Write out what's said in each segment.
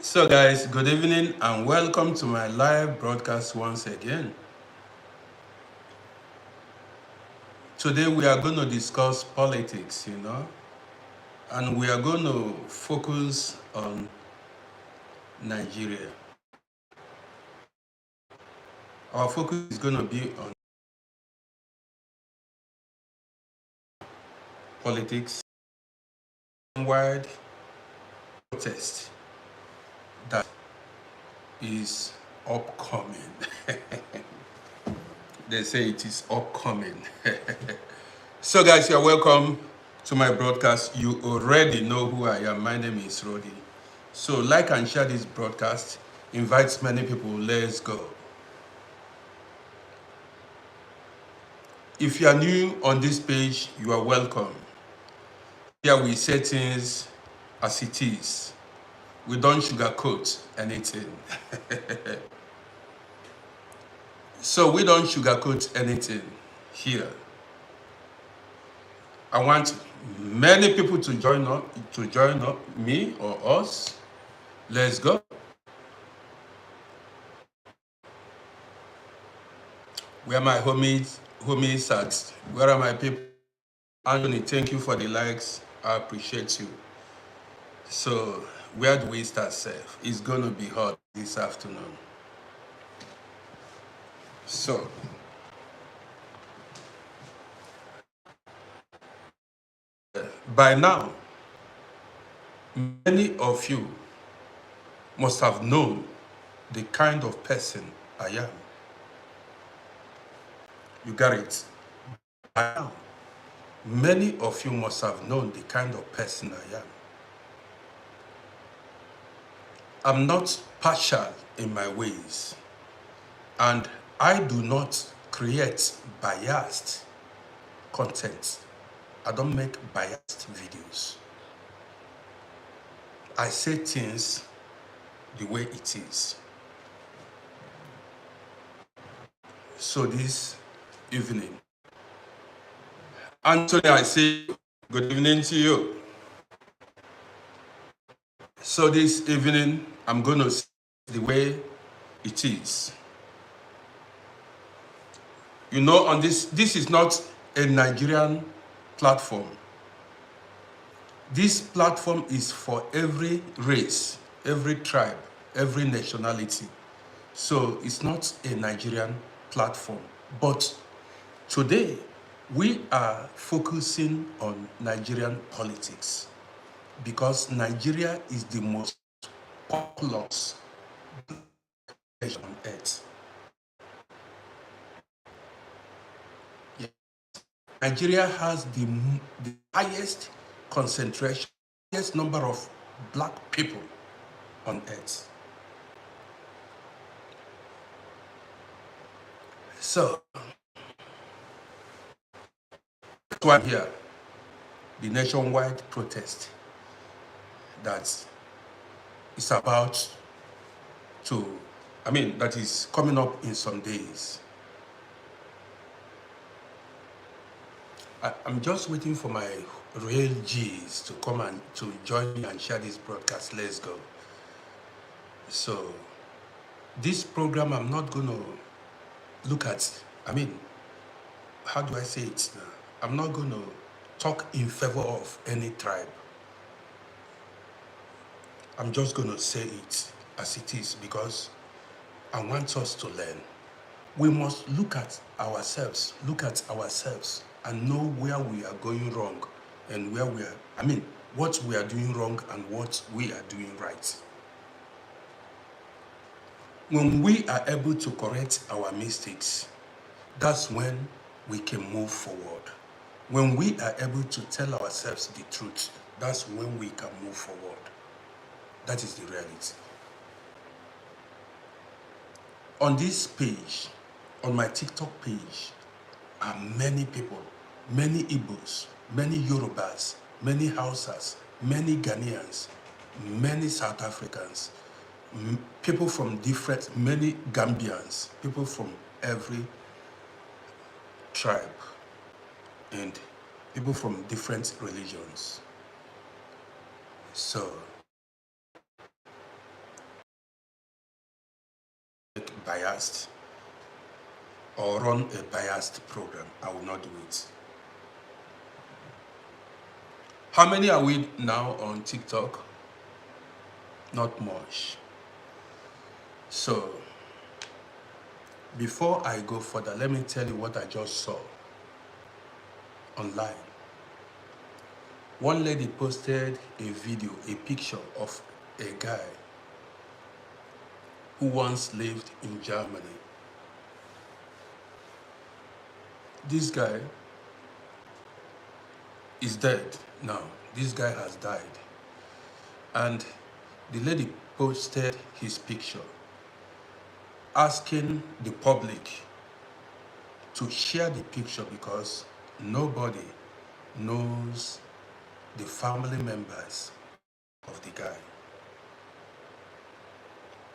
So guys, good evening and welcome to my live broadcast once again. Today we are going to discuss politics, and we are going to focus on Nigeria. Our focus is going to be on politics, wide protest that is upcoming. They say it is upcoming. So guys, you're welcome to my broadcast. You already know who I am. My name is RODDY. So like and share this broadcast. Invite many people. Let's go. If you are new on this page, you are welcome. Here we say things as it is. We don't sugarcoat anything. So we don't sugarcoat anything here. I want many people to join up me or us. Let's go. Where are my homies at? Where are my people? Anthony, thank you for the likes. I appreciate you. So where do we start, Seth? It's gonna be hot this afternoon. So by now, many of you must have known the kind of person I am. You got it? By now, many of you must have known the kind of person I am. I'm not partial in my ways, and I do not create biased content. I don't make biased videos. I say things the way it is. So this evening, Anthony, I say good evening to you. So this evening, I'm going to say the way it is. You know, on this is not a Nigerian platform. This platform is for every race, every tribe, every nationality. So it's not a Nigerian platform. But today, we are focusing on Nigerian politics because Nigeria is the most populous nation on earth. Nigeria has the highest concentration, highest number of black people on earth. So, that's why here, the nationwide protest that is about to, that is coming up in some days. I'm just waiting for my real G's to come and to join me and share this broadcast. Let's go. So, this program, I'm not going to look at, how do I say it now? I'm not going to talk in favor of any tribe. I'm just going to say it as it is because I want us to learn. We must look at ourselves and know where we are going wrong and where we are, what we are doing wrong and what we are doing right. When we are able to correct our mistakes, that's when we can move forward. When we are able to tell ourselves the truth, that's when we can move forward. That is the reality. On this page, on my TikTok page, are many people, many Igbos, many Yorubas, many Hausas, many Ghanaians, many South Africans, people from many Gambians, people from every tribe, and people from different religions. So, biased or run a biased program. I will not do it. How many are we now on TikTok? Not much. So, before I go further, let me tell you what I just saw online. One lady posted a video, a picture of a guy who once lived in Germany. This guy is dead now. This guy has died. And the lady posted his picture, asking the public to share the picture because nobody knows the family members of the guy.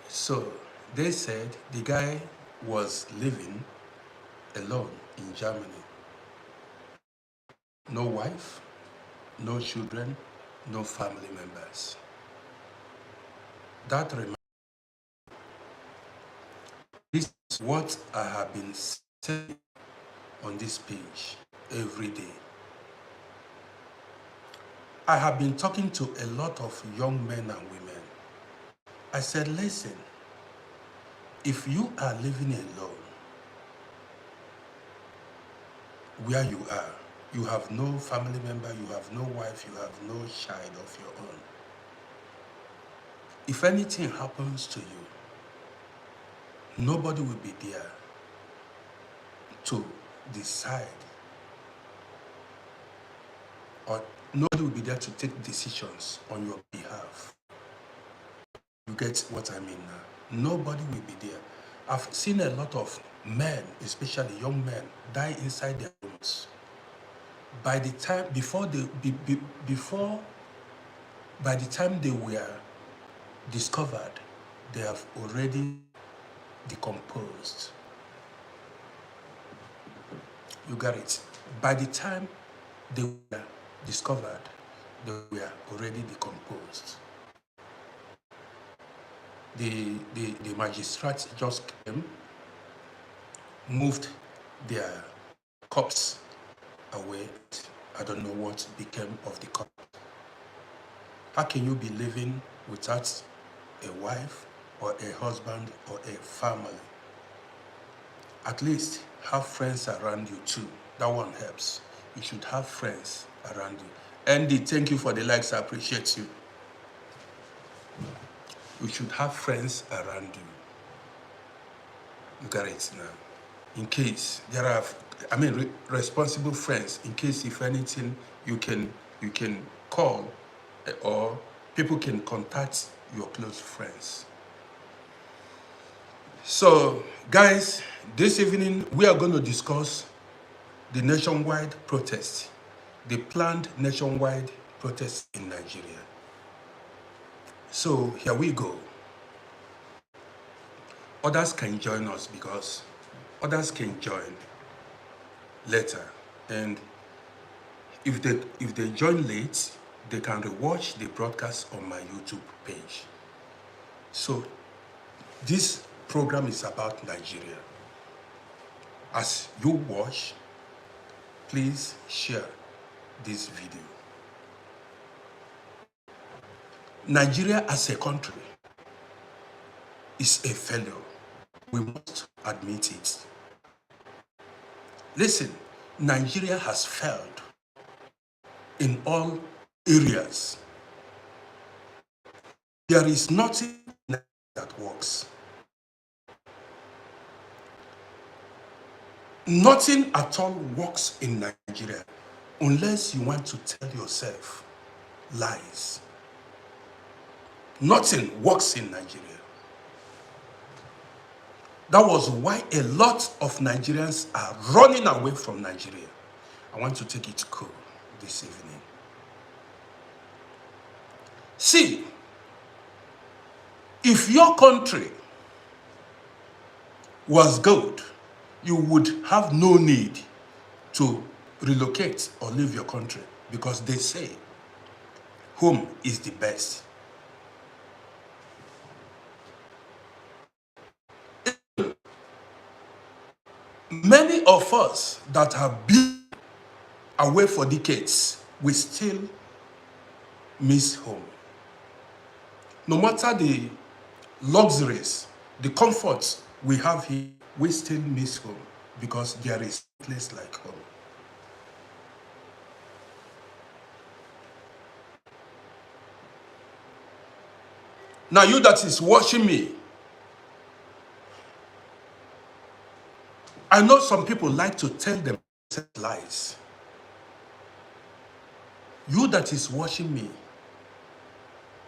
So they said the guy was living alone in Germany. No wife, no children, no family members. That reminds me, this is what I have been saying on this page every day. I have been talking to a lot of young men and women. I said, listen, if you are living alone, where you are, you have no family member, you have no wife, you have no child of your own. If anything happens to you, nobody will be there to decide, or nobody will be there to take decisions on your behalf. You get what I mean now? Nobody will be there. I've seen a lot of men, especially young men, die inside their homes. By the time by the time they were discovered, they have already decomposed. You got it? By the time they were discovered, they were already decomposed. The magistrates just came, moved their corpse away. I don't know what became of the corpse. How can you be living without a wife or a husband or a family? At least have friends around you too. That one helps. You should have friends around you. Andy, thank you for the likes. I appreciate you. You should have friends around you. You got it now. In case there are, responsible friends. In case if anything, you can call, or people can contact your close friends. So, guys, this evening we are going to discuss the nationwide protest, the planned nationwide protest in Nigeria. So, here we go. Others can join us because others can join later. And if they join late, they can rewatch the broadcast on my YouTube page. So, this program is about Nigeria. As you watch, please share this video. Nigeria as a country is a failure. We must admit it. Listen, Nigeria has failed in all areas. There is nothing that works. Nothing at all works in Nigeria unless you want to tell yourself lies. Nothing works in Nigeria. That was why a lot of Nigerians are running away from Nigeria. I want to take it cool this evening. See, if your country was good, you would have no need to relocate or leave your country, because they say, home is the best. Many of us that have been away for decades, we still miss home. No matter the luxuries, the comforts we have here, we still miss home because there is a place like home. Now, you that is watching me, I know some people like to tell themselves lies. You that is watching me,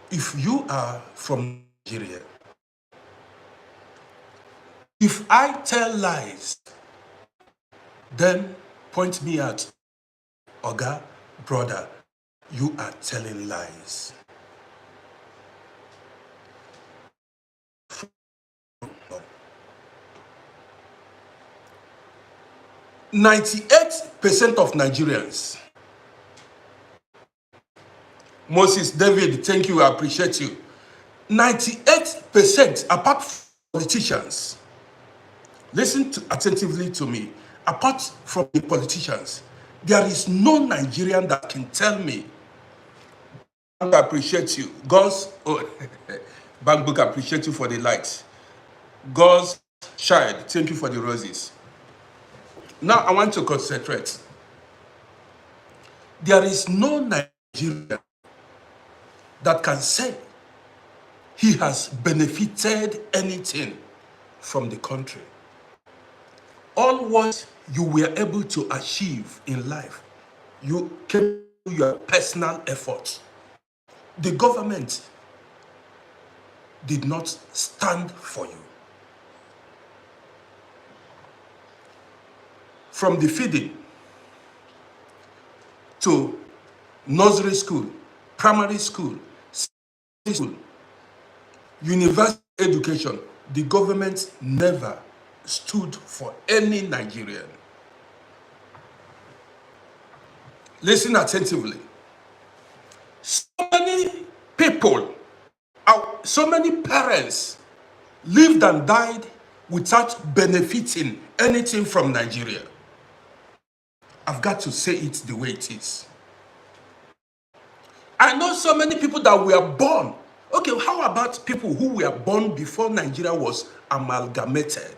if you are from Nigeria, if I tell lies, then point me at Oga, brother, you are telling lies. 98% of Nigerians. Moses, David, thank you, I appreciate you. 98%, apart from politicians, listen attentively to me, apart from the politicians, there is no Nigerian that can tell me, I appreciate you. God's, oh, Bank Book, I appreciate you for the lights. God's child, thank you for the roses. Now I want to concentrate. There is no Nigerian that can say he has benefited anything from the country. All what you were able to achieve in life, you came through your personal effort. The government did not stand for you. From the feeding to nursery school, primary school, secondary school, university education, the government never stood for any Nigerian. Listen attentively. So many people, so many parents lived and died without benefiting anything from Nigeria. I've got to say it the way it is. I know so many people that were born. Okay, how about people who were born before Nigeria was amalgamated?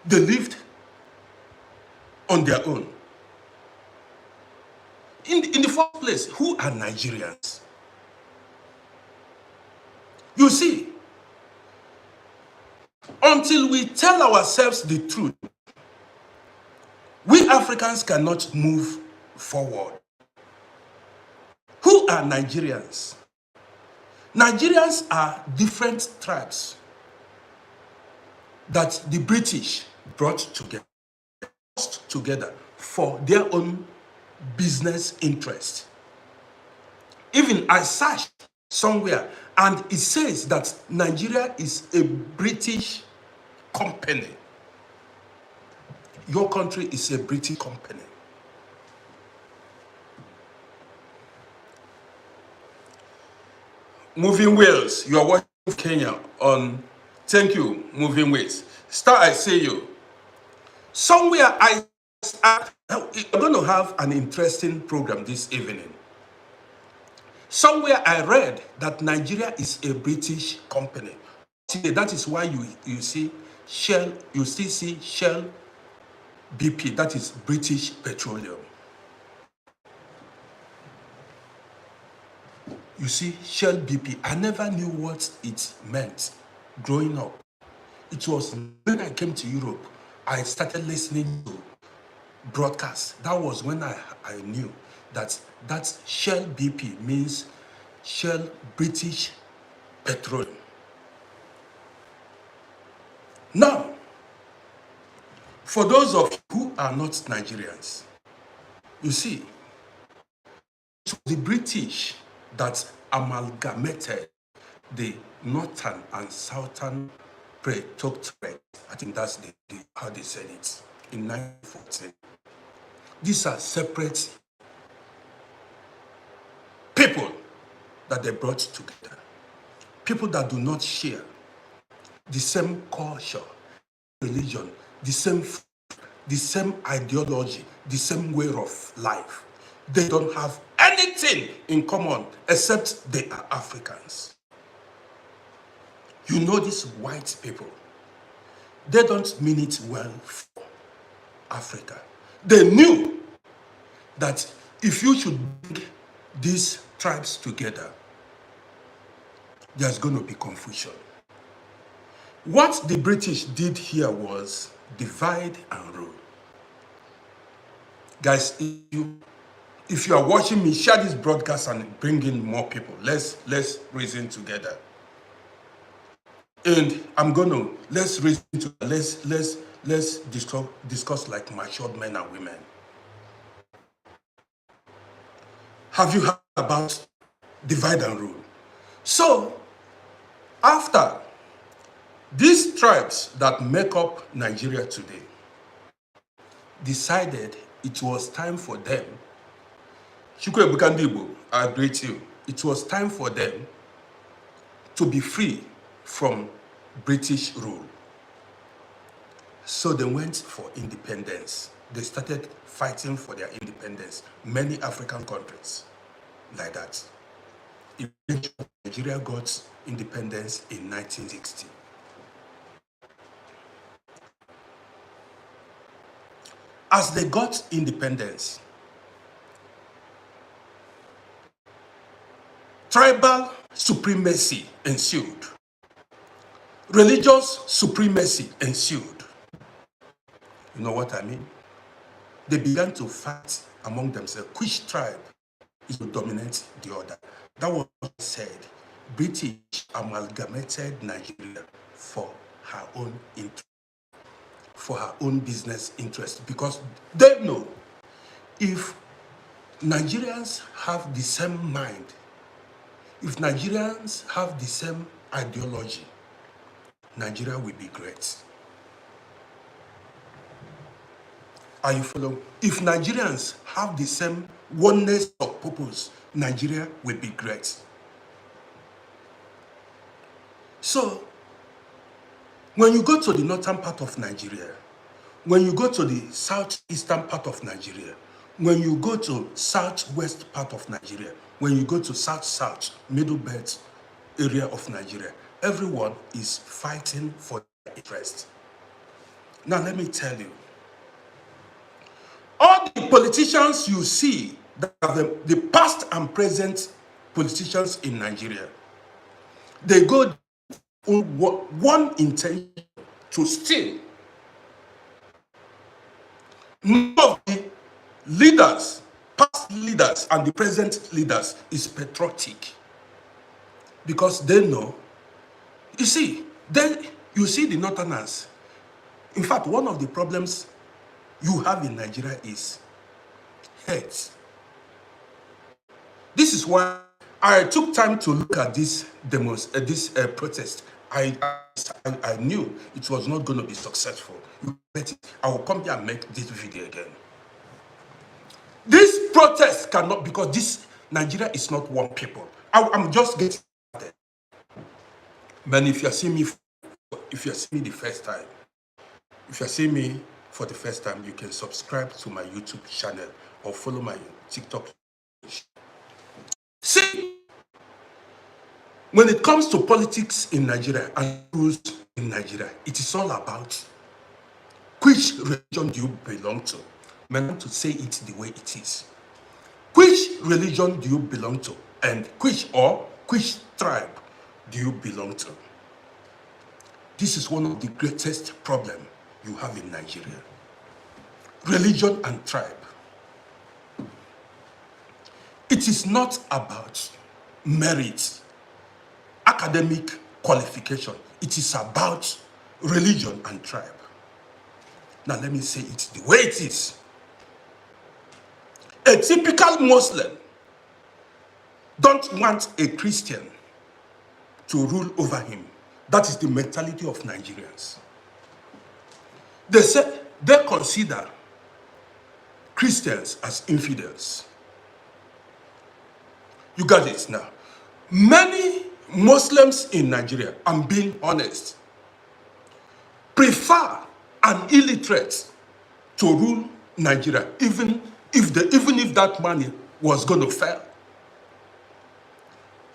They lived on their own. In the first place, who are Nigerians? You see, until we tell ourselves the truth, we Africans cannot move forward. Who are Nigerians? Nigerians are different tribes that the British brought together for their own business interest. Even I searched somewhere and it says that Nigeria is a British company. Your country is a British company. Moving Wheels, you are watching Kenya on, thank you, Moving Wheels. Star, I see you. Somewhere I'm going to have an interesting program this evening. Somewhere I read that Nigeria is a British company. That is why you see Shell, you still see Shell BP, that is British Petroleum. You see, Shell BP, I never knew what it meant growing up. It was when I came to Europe, I started listening to broadcasts. That was when I knew that Shell BP means Shell British Petroleum. Now, for those of you who are not Nigerians, you see, it was the British that amalgamated the northern and southern protectorate. I think that's how they said it in 1914. These are separate people that they brought together. People that do not share the same culture, religion, the same ideology, the same way of life. They don't have anything in common except they are Africans. You know these white people, they don't mean it well for Africa. They knew that if you should bring these tribes together, there's going to be confusion. What the British did here was divide and rule. Guys, if you are watching me, share this broadcast and bring in more people. Let's reason together. And I'm gonna let's reason together. Let's discuss like matured men and women. Have you heard about divide and rule? So after these tribes that make up Nigeria today decided it was time for them, I greet you. It was time for them to be free from British rule. So they went for independence. They started fighting for their independence. Many African countries like that. Eventually, Nigeria got independence in 1960. As they got independence, tribal supremacy ensued. Religious supremacy ensued. You know what I mean? They began to fight among themselves. Which tribe is to dominate the other? That was what I said. British amalgamated Nigeria for her own interest, for her own business interest, because they know if Nigerians have the same mind, if Nigerians have the same ideology, Nigeria will be great. Are you following? If Nigerians have the same oneness of purpose, Nigeria will be great. So, when you go to the northern part of Nigeria, when you go to the southeastern part of Nigeria, when you go to southwest part of Nigeria, when you go to south, middle belt area of Nigeria, everyone is fighting for their interest. Now let me tell you, all the politicians you see, the past and present politicians in Nigeria, they go on one intention: to steal. None of the leaders, past leaders and the present leaders, is patriotic, because they know, you see the northerners. In fact, one of the problems you have in Nigeria is hate. This is why I took time to look at this protest. I knew it was not going to be successful. I will come here and make this video again. This protest cannot, because this Nigeria is not one people. I'm just getting started. But if you're seeing me the first time, if you're seeing me for the first time, you can subscribe to my YouTube channel or follow my TikTok page. See, when it comes to politics in Nigeria and rules in Nigeria, it is all about which religion do you belong to. I want to say it the way it is. Which religion do you belong to, and which tribe do you belong to? This is one of the greatest problems you have in Nigeria. Religion and tribe. It is not about merit, academic qualification. It is about religion and tribe. Now let me say it the way it is. A typical Muslim don't want a Christian to rule over him. That is the mentality of Nigerians. They consider Christians as infidels. You got it now. Many Muslims in Nigeria, I'm being honest, prefer an illiterate to rule Nigeria, even if that money was going to fail.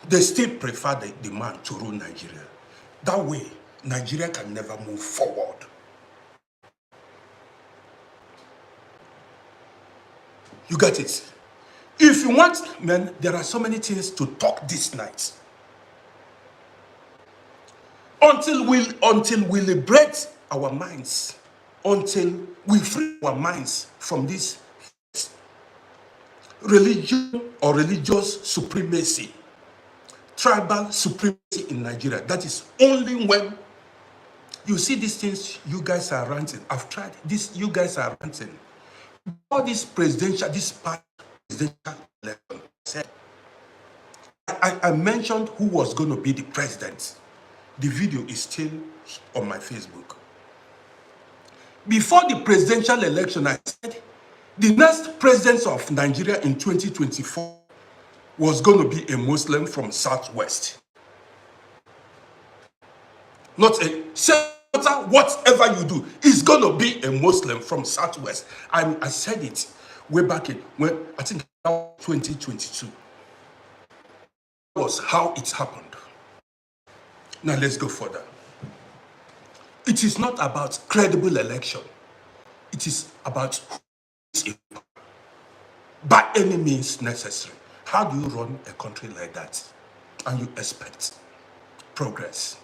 They still prefer the man to rule Nigeria. That way, Nigeria can never move forward. You get it? If you want, man, there are so many things to talk this night. Until we liberate our minds, until we free our minds from this religion or religious supremacy, tribal supremacy in Nigeria. That is only when you see these things you guys are ranting. I've tried this, you guys are ranting. All this presidential election, I mentioned who was going to be the president. The video is still on my Facebook. Before the presidential election, I said the next president of Nigeria in 2024 was going to be a Muslim from Southwest. Not a senator, whatever you do, is going to be a Muslim from Southwest. I said it way back in, when I think 2022. That was how it happened. Now let's go further. It is not about credible election. It is about by any means necessary. How do you run a country like that and you expect progress?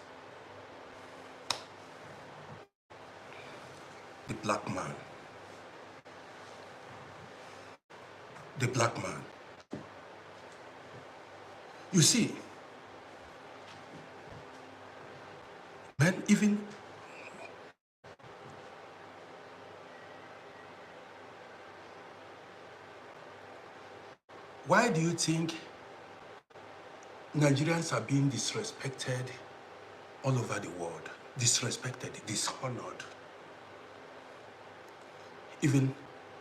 The black man. The black man. You see, man, even why do you think Nigerians are being disrespected all over the world? Disrespected, dishonored. Even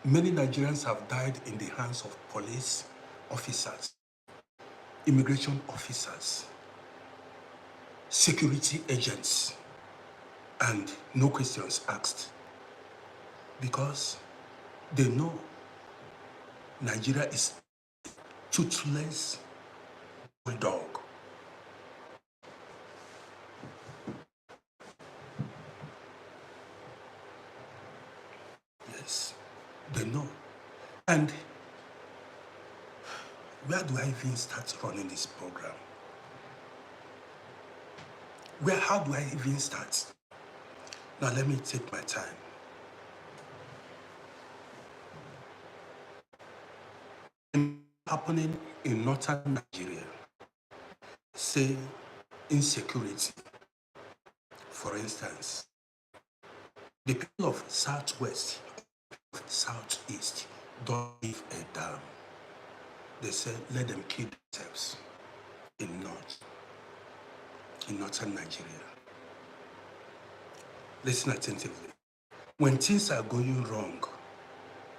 many Nigerians have died in the hands of police officers, immigration officers, security agents, and no questions asked. Because they know Nigeria is toothless bulldog. Yes, they know. And where do I even start running this program? How do I even start? Now let me take my time. Happening in northern Nigeria, say insecurity, for instance, the people of Southwest, Southeast don't give a damn. They say let them kill themselves in northern Nigeria. Listen attentively. When things are going wrong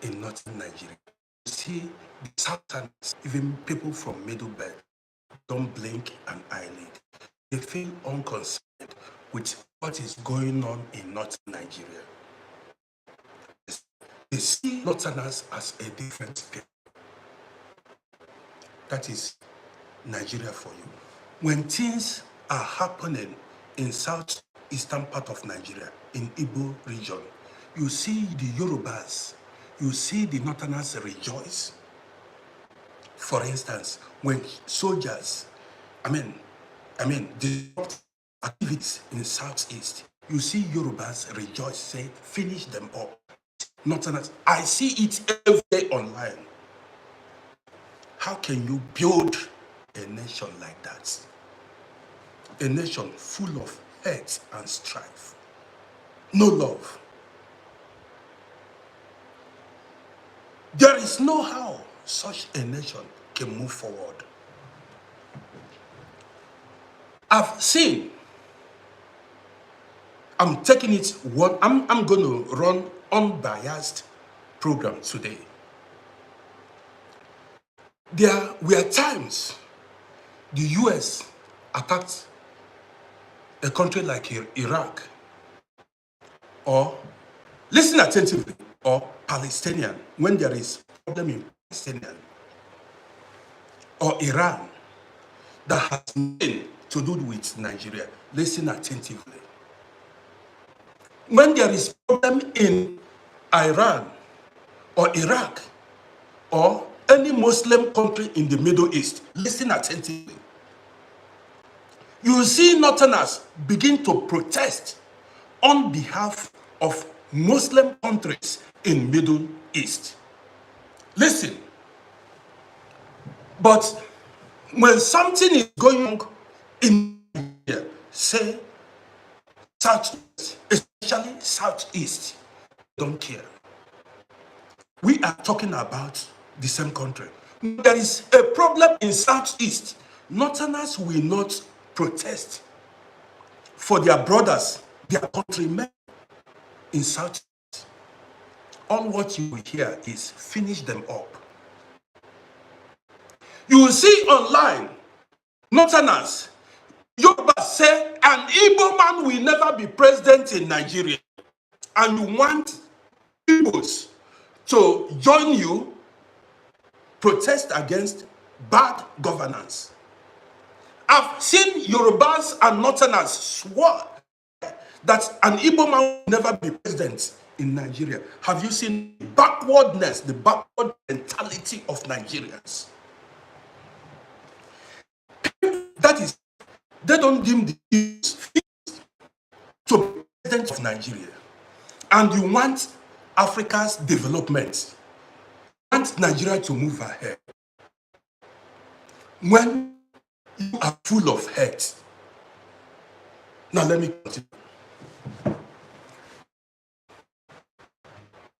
in northern Nigeria, you see the Southerners, even people from Middle Belt, don't blink an eyelid. They feel unconcerned with what is going on in northern Nigeria. They see Northerners as a different people. That is Nigeria for you. When things are happening in southeastern part of Nigeria, in Igbo region, you see the Yorubas, you see the Northerners rejoice. For instance, when soldiers, disrupt activities in Southeast, you see Yorubas rejoice, say, finish them up. Northerners, I see it every day online. How can you build a nation like that? A nation full of hate and strife. No love. There is no how such a nation can move forward. I've seen, I'm going to run unbiased program today. There were times the US attacked a country like Iraq, or, listen attentively, or Palestinian, when there is problem in Palestinian, or Iran, that has nothing to do with Nigeria. Listen attentively. When there is problem in Iran or Iraq or any Muslim country in the Middle East, listen attentively. You will see Northerners begin to protest on behalf of Muslim countries in Middle East. Listen, but when something is going on in Nigeria, say Southwest, especially Southeast, don't care. We are talking about the same country. There is a problem in Southeast. Northerners will not protest for their brothers, their countrymen in Southeast. All what you will hear is finish them up. You will see online, Northerners, Yoruba say an Igbo man will never be president in Nigeria. And you want Igbos to join you, protest against bad governance. I've seen Yorubas and Northerners swear that an Igbo man will never be president in Nigeria. Have you seen backwardness, the backward mentality of Nigerians? That is, they don't deem the Igbos to be president of Nigeria. And you want Africa's development, you want Nigeria to move ahead. When you are full of hate. Now let me continue.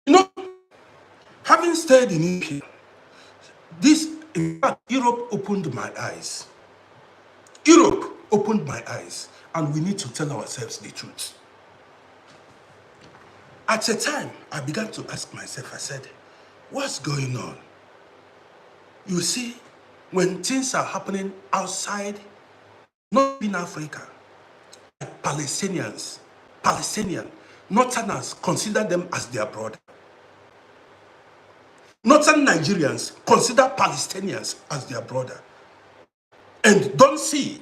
You know, having stayed in Europe, in fact, Europe opened my eyes. Europe opened my eyes, and we need to tell ourselves the truth. At a time, I began to ask myself, I said, what's going on? You see, when things are happening outside, not in Africa, like Palestinian, Northerners consider them as their brother. Northern Nigerians consider Palestinians as their brother. And don't see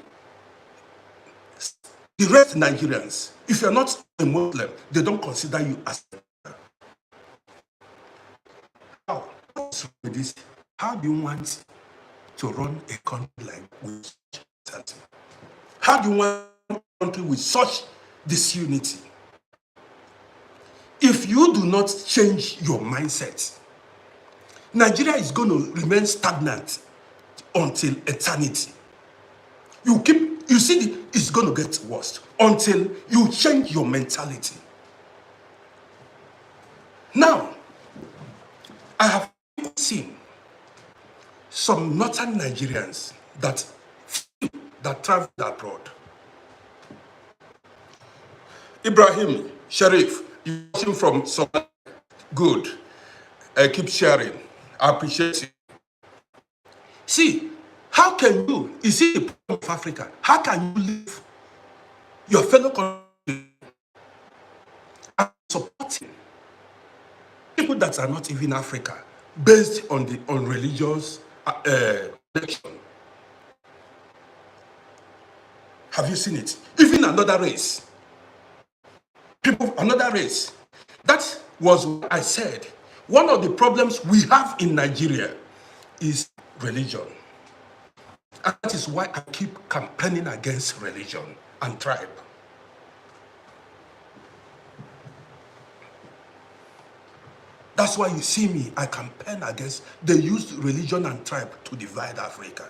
the rest Nigerians. If you're not a Muslim, they don't consider you as a brother. How? What's with this? How do you want to run a country like with such? How do you want a country with such disunity? If you do not change your mindset, Nigeria is going to remain stagnant until eternity. You see, it's going to get worse until you change your mentality. Now, I have seen some northern Nigerians that traveled abroad. Ibrahim Sharif, you're watching from Somalia. Good. Keep sharing. I appreciate it. See, how can you, is it the problem of Africa? How can you live your fellow country and supporting people that are not even Africa based on religious election? Have you seen it? Even another race. Another race. That was what I said. One of the problems we have in Nigeria is religion. And that is why I keep campaigning against religion and tribe. That's why you see me, I campaign against, they used religion and tribe to divide Africa.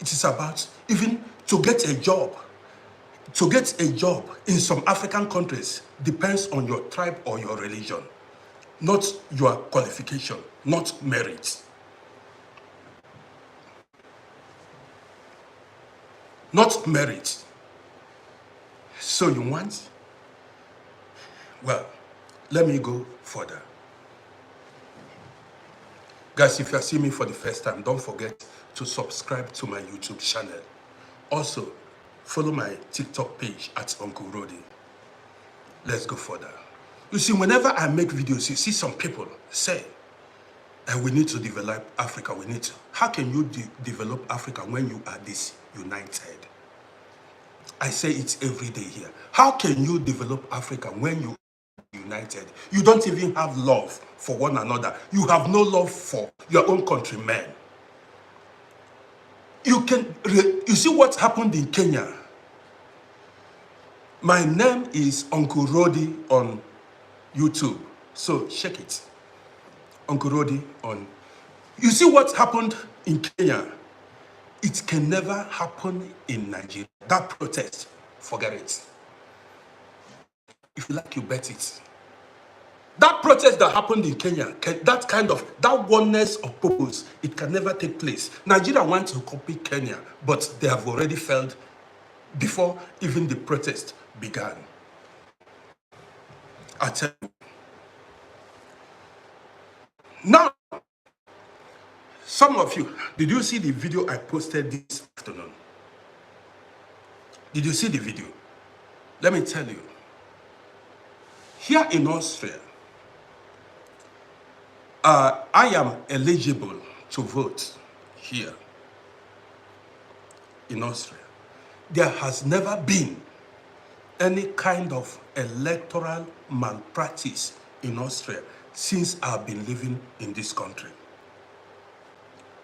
It is about even to get a job. To get a job in some African countries depends on your tribe or your religion, not your qualification, not merit. Not merit. So you want? Well, let me go further. Guys, if you are seeing me for the first time, don't forget to subscribe to my YouTube channel. Also, follow my TikTok page at Uncle RODDY. Let's go further. You see, whenever I make videos, you see some people say, we need to develop Africa, we need to. How can you develop Africa when you are disunited? I say it every day here. How can you develop Africa when you are united? You don't even have love for one another. You have no love for your own countrymen. You see what happened in Kenya? My name is Uncle RODDY on YouTube. So check it. Uncle RODDY on. You see what happened in Kenya? It can never happen in Nigeria. That protest, forget it. If you like, you bet it. That protest that happened in Kenya, that oneness of purpose, it can never take place. Nigeria wants to copy Kenya, but they have already failed before even the protest began. I tell you. Now, some of you, did you see the video I posted this afternoon? Did you see the video? Let me tell you. Here in Austria, I am eligible to vote here in Austria. There has never been any kind of electoral malpractice in Austria since I've been living in this country.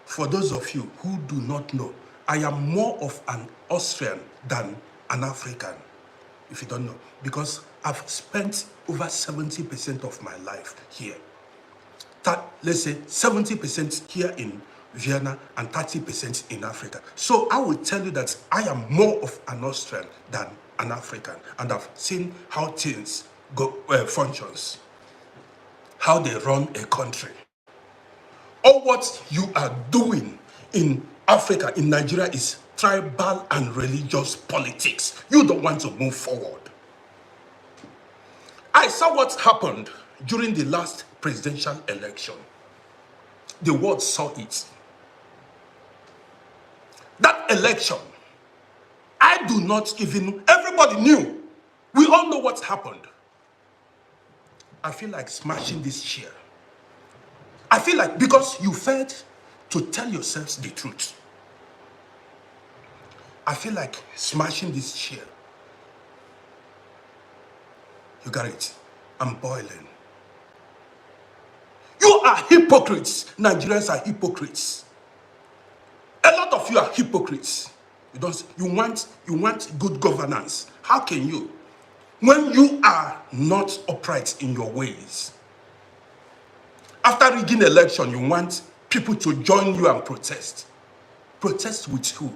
For those of you who do not know, I am more of an Austrian than an African, if you don't know, because I've spent over 70% of my life here. Let's say 70% here in Vienna and 30% in Africa. So I will tell you that I am more of an Austrian than an African, and I've seen how things go functions, how they run a country. All what you are doing in Africa, in Nigeria, is tribal and religious politics. You don't want to move forward. I saw what happened during the last presidential election. The world saw it. That election, I do not even, everybody knew. We all know what happened. I feel like smashing this chair. I feel like, because you failed to tell yourselves the truth, I feel like smashing this chair. You got it. I'm boiling. You are hypocrites. Nigerians are hypocrites. A lot of you are hypocrites. You want good governance. How can you? When you are not upright in your ways. After rigging election, you want people to join you and protest. Protest with who?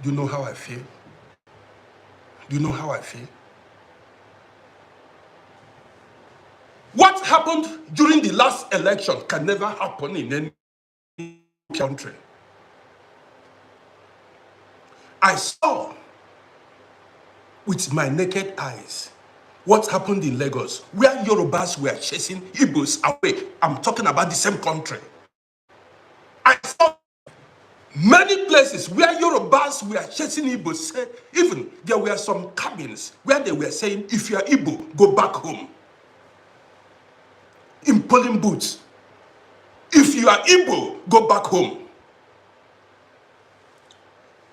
Do you know how I feel? Do you know how I feel? What happened during the last election can never happen in any country. I saw with my naked eyes what happened in Lagos, where Yorubas were chasing Igbos away. I'm talking about the same country. I saw many places where Yorubas were chasing Igbos. Even there were some cabins where they were saying, if you are Igbo, go back home. In polling booths, if you are Igbo, go back home.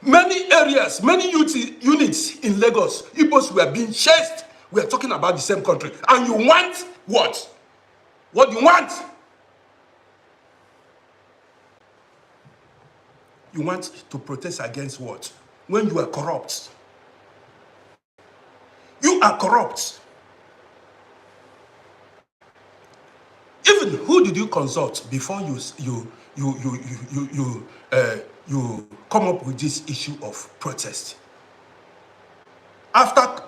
Many areas, many units in Lagos, Igbos were being chased. We are talking about the same country. And you want what? What do you want? You want to protest against what? When you are corrupt. You are corrupt. Even who did you consult before you come up with this issue of protest? After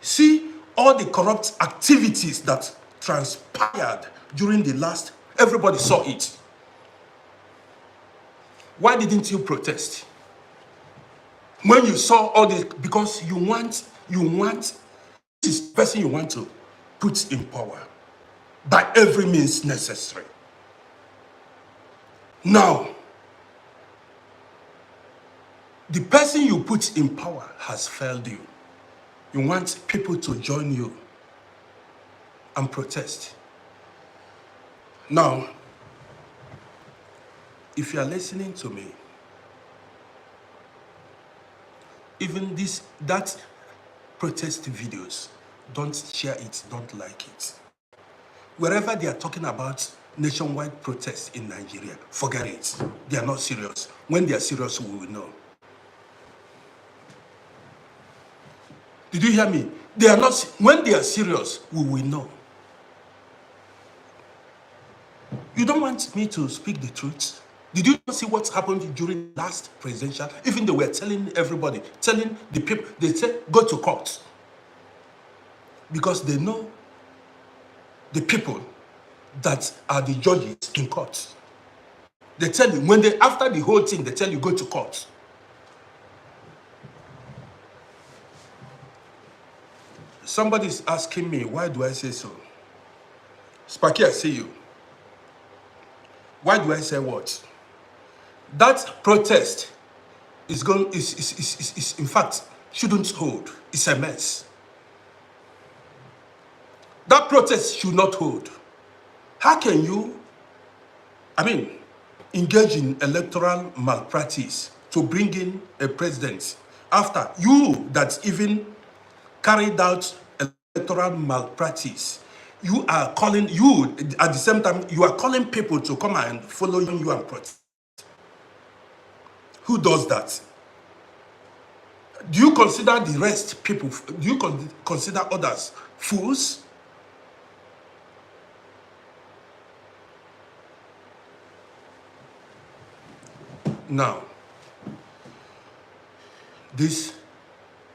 see all the corrupt activities that transpired during the last, everybody saw it. Why didn't you protest? When you saw all this, because you want this person you want to put in power. by every means necessary. Now, the person you put in power has failed you. You want people to join you and protest. Now, if you are listening to me, even that protest videos, don't share it, don't like it. Wherever they are talking about nationwide protests in Nigeria, forget it. They are not serious. When they are serious, we will know. Did you hear me? They are not. When they are serious, we will know. You don't want me to speak the truth? Did you see what happened during last presidential? Even they were telling everybody, telling the people, they said, go to court. Because they know the people that are the judges in court. They tell you, when they, after the whole thing, they tell you, go to court. Somebody is asking me, why do I say so? Sparky, I see you. Why do I say what? That protest is in fact, shouldn't hold. It's a mess. That protest should not hold. How can you, engage in electoral malpractice to bring in a president after you that even carried out electoral malpractice? You are calling, at the same time, you are calling people to come and follow you and protest. Who does that? Do you consider the rest people, do you consider others fools? Now, this,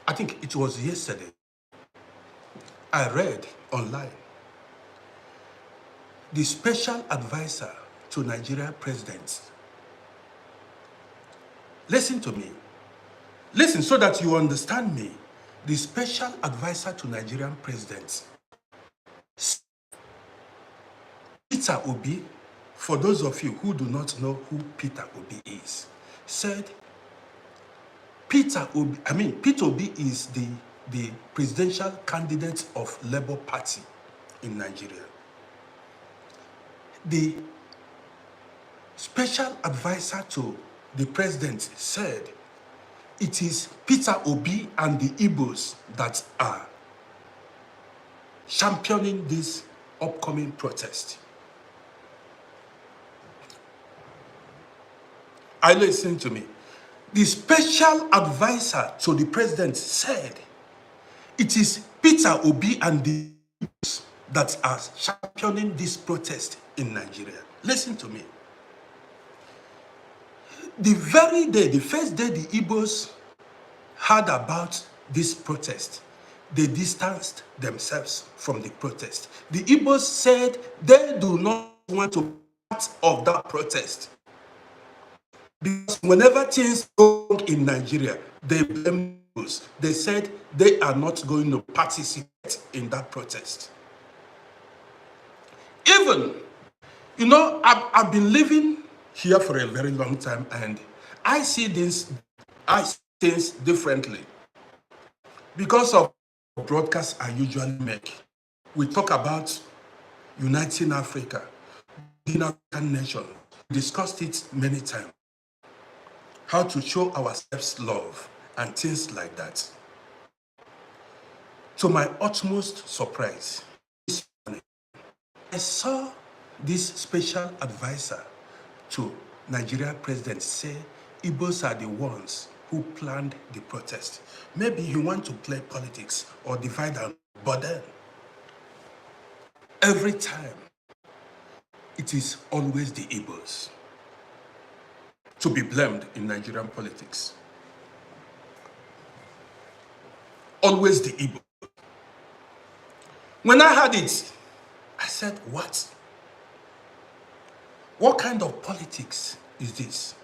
I think it was yesterday, I read online, the special advisor to Nigerian presidents. Listen to me. Listen so that you understand me. The special advisor to Nigerian presidents, Peter Obi, for those of you who do not know who Peter Obi is, said Peter Obi is the presidential candidate of Labour Party in Nigeria. The special advisor to the president said it is Peter Obi and the Igbos that are championing this upcoming protest. I listen to me. The special advisor to the president said it is Peter Obi and the Igbos that are championing this protest in Nigeria. Listen to me. The very day, the first day the Igbos heard about this protest, they distanced themselves from the protest. The Igbos said they do not want to be part of that protest. Because whenever things go wrong in Nigeria, they blame Igbos. They said they are not going to participate in that protest. Even, I've been living here for a very long time, and I see things differently because of the broadcasts I usually make. We talk about uniting Africa, the African nation. We discussed it many times. How to show ourselves love and things like that. To my utmost surprise, I saw this special advisor to Nigerian president say Igbos are the ones who planned the protest. Maybe he wants to play politics or divide and, but then every time it is always the Igbos to be blamed in Nigerian politics. Always the Igbo. When I heard it, I said, what? What kind of politics is this?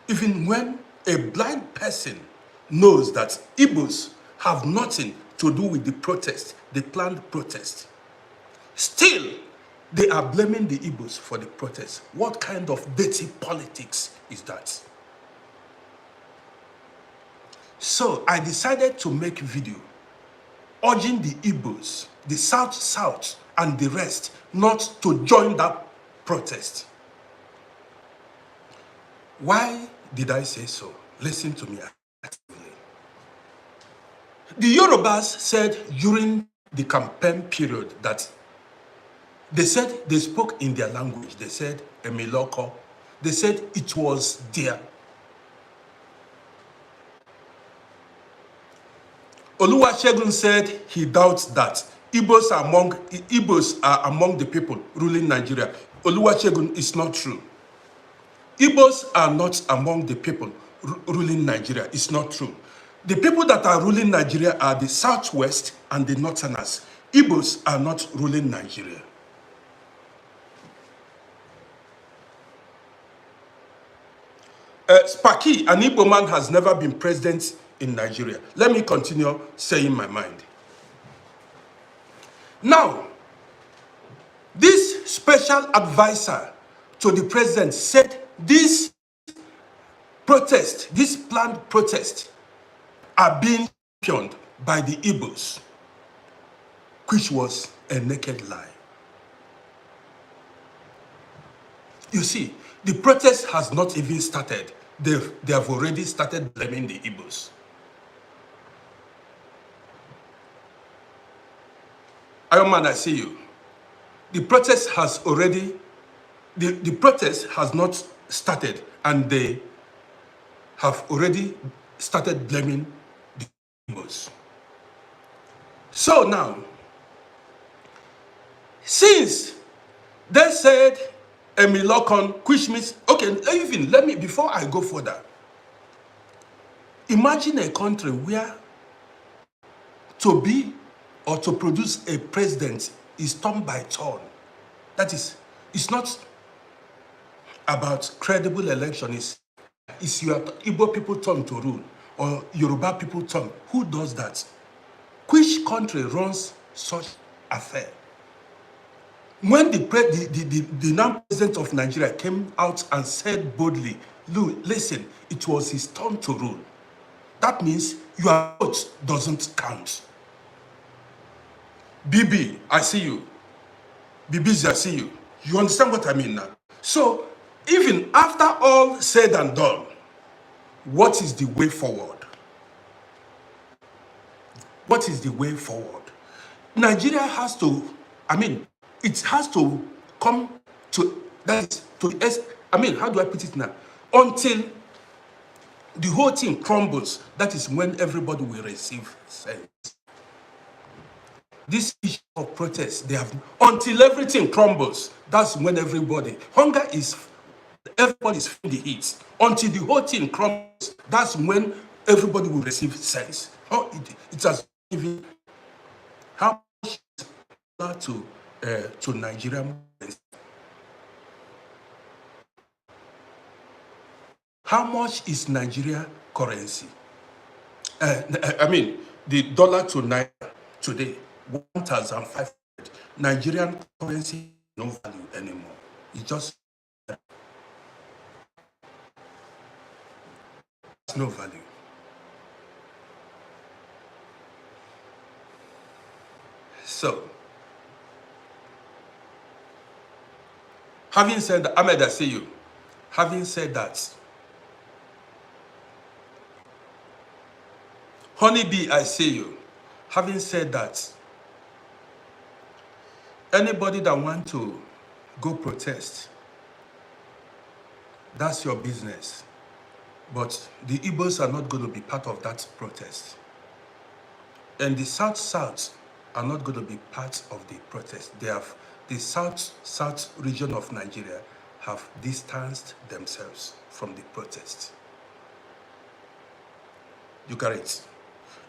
Even when a blind person knows that Igbos have nothing to do with the protest, the planned protest, still They are blaming the Igbos for the protest. What kind of dirty politics is that? So I decided to make a video urging the Igbos, the South, and the rest not to join that protest. Why did I say so? Listen to me actively. The Yorubas said during the campaign period that they said they spoke in their language. They said Emiloko. They said it was there. Oluwasegun said he doubts that Igbos are among the people ruling Nigeria. Oluwasegun is not true. Igbos are not among the people ruling Nigeria. It's not true. The people that are ruling Nigeria are the Southwest and the Northerners. Igbos are not ruling Nigeria. Spaki, an Igbo man, has never been president in Nigeria. Let me continue saying my mind. Now, this special advisor to the president said this protest, this planned protest, are being championed by the Igbos, which was a naked lie. You see, the protest has not even started. They have already started blaming the Igbos. Ironman, I see you. The protest has already, the protest has not started, and they have already started blaming the Igbos. So now, since they said Emilokon, which means, okay, even let me, before I go further, imagine a country where to be or to produce a president is turn by turn. That is, it's not about credible election. It's your Igbo people turn to rule or Yoruba people turn. Who does that? Which country runs such affair? When the now president of Nigeria came out and said boldly, listen, it was his turn to rule. That means your vote doesn't count. BB, I see you. BBZ, I see you. You understand what I mean now? So, even after all said and done, what is the way forward? What is the way forward? Nigeria has to, it has to come to, how do I put it now? Until the whole thing crumbles, that is when everybody will receive sense. This issue of protest, until everything crumbles, that's when everybody's feeling the heat. Until the whole thing crumbles, that's when everybody will receive sense. It has given, how much is to Nigerian currency? How much is Nigeria currency? The dollar to Naira today, 1,500. Nigerian currency no value anymore. It just has no value. So, having said that, Ahmed, I see you. Having said that, Honeybee, I see you. Having said that, anybody that wants to go protest, that's your business. But the Igbos are not going to be part of that protest. And the South are not going to be part of the protest. The South region of Nigeria have distanced themselves from the protest. You got it?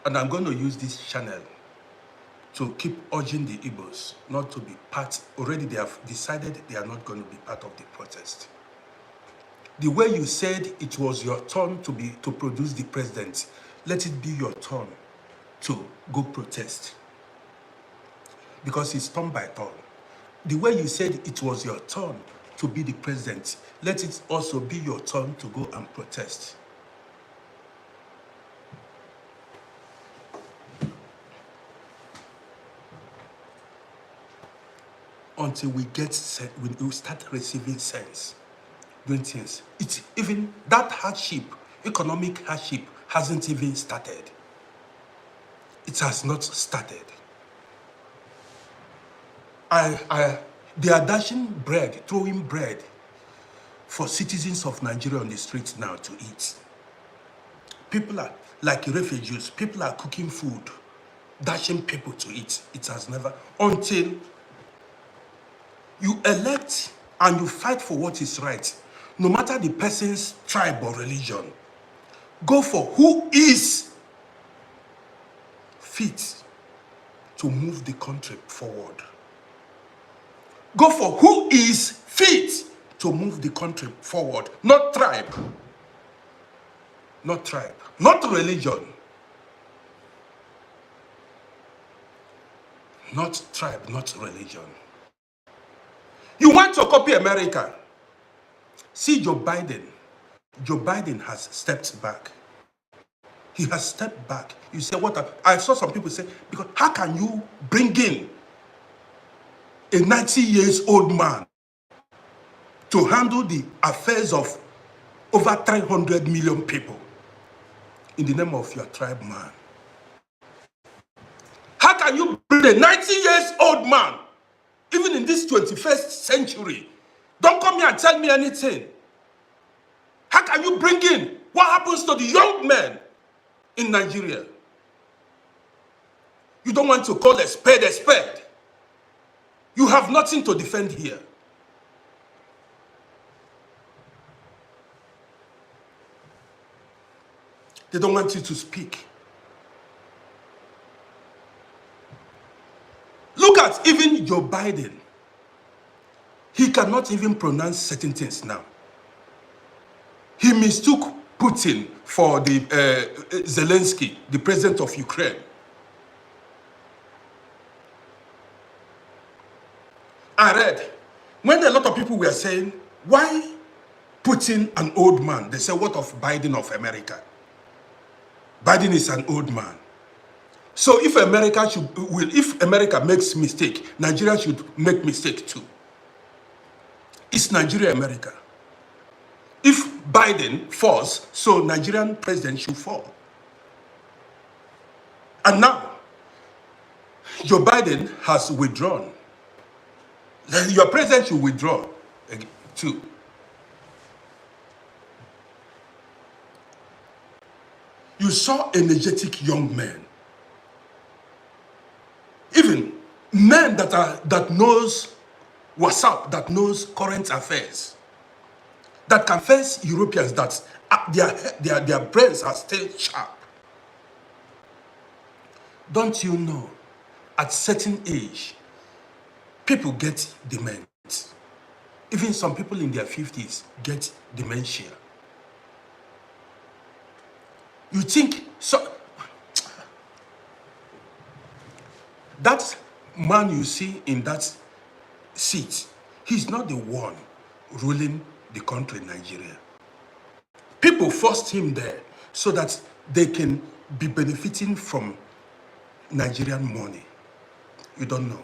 And I'm going to use this channel to keep urging the Igbos not to be part. Already they have decided they are not going to be part of the protest. The way you said it was your turn to produce the president, let it be your turn to go protest. Because it's turn by turn. The way you said it was your turn to be the president, let it also be your turn to go and protest. Until we start receiving sense, doing things. It's even that hardship, economic hardship, hasn't even started. It has not started. They are dashing bread, throwing bread for citizens of Nigeria on the streets now to eat. People are like refugees. People are cooking food, dashing people to eat. It has never, until you elect and you fight for what is right, no matter the person's tribe or religion. Go for who is fit to move the country forward. Go for who is fit to move the country forward. Not tribe. Not tribe. Not religion. Not tribe, not religion. You want to copy America? See Joe Biden. Joe Biden has stepped back. He has stepped back. You say, what? I saw some people say, because how can you bring in a 90-year-old man to handle the affairs of over 300 million people in the name of your tribe man? How can you bring a 90-year-old man, even in this 21st century? Don't come here and tell me anything. How can you bring in what happens to the young men in Nigeria? You don't want to call a spade a spade. You have nothing to defend here. They don't want you to speak. Look at even Joe Biden. He cannot even pronounce certain things now. He mistook Putin for the Zelensky, the president of Ukraine. I read, when a lot of people were saying, why Putin an old man? They say, what of Biden of America? Biden is an old man. So if America makes mistake, Nigeria should make mistake too. It's Nigeria, America. If Biden falls, so Nigerian president should fall. And now, Joe Biden has withdrawn. Your president should withdraw too. You saw energetic young men. Even men that knows what's up, that knows current affairs, that can face Europeans, that their brains are still sharp. Don't you know, at certain age, people get dementia. Even some people in their 50s get dementia. You think so? That man you see in that seat, he's not the one ruling the country, Nigeria. People forced him there so that they can be benefiting from Nigerian money. You don't know.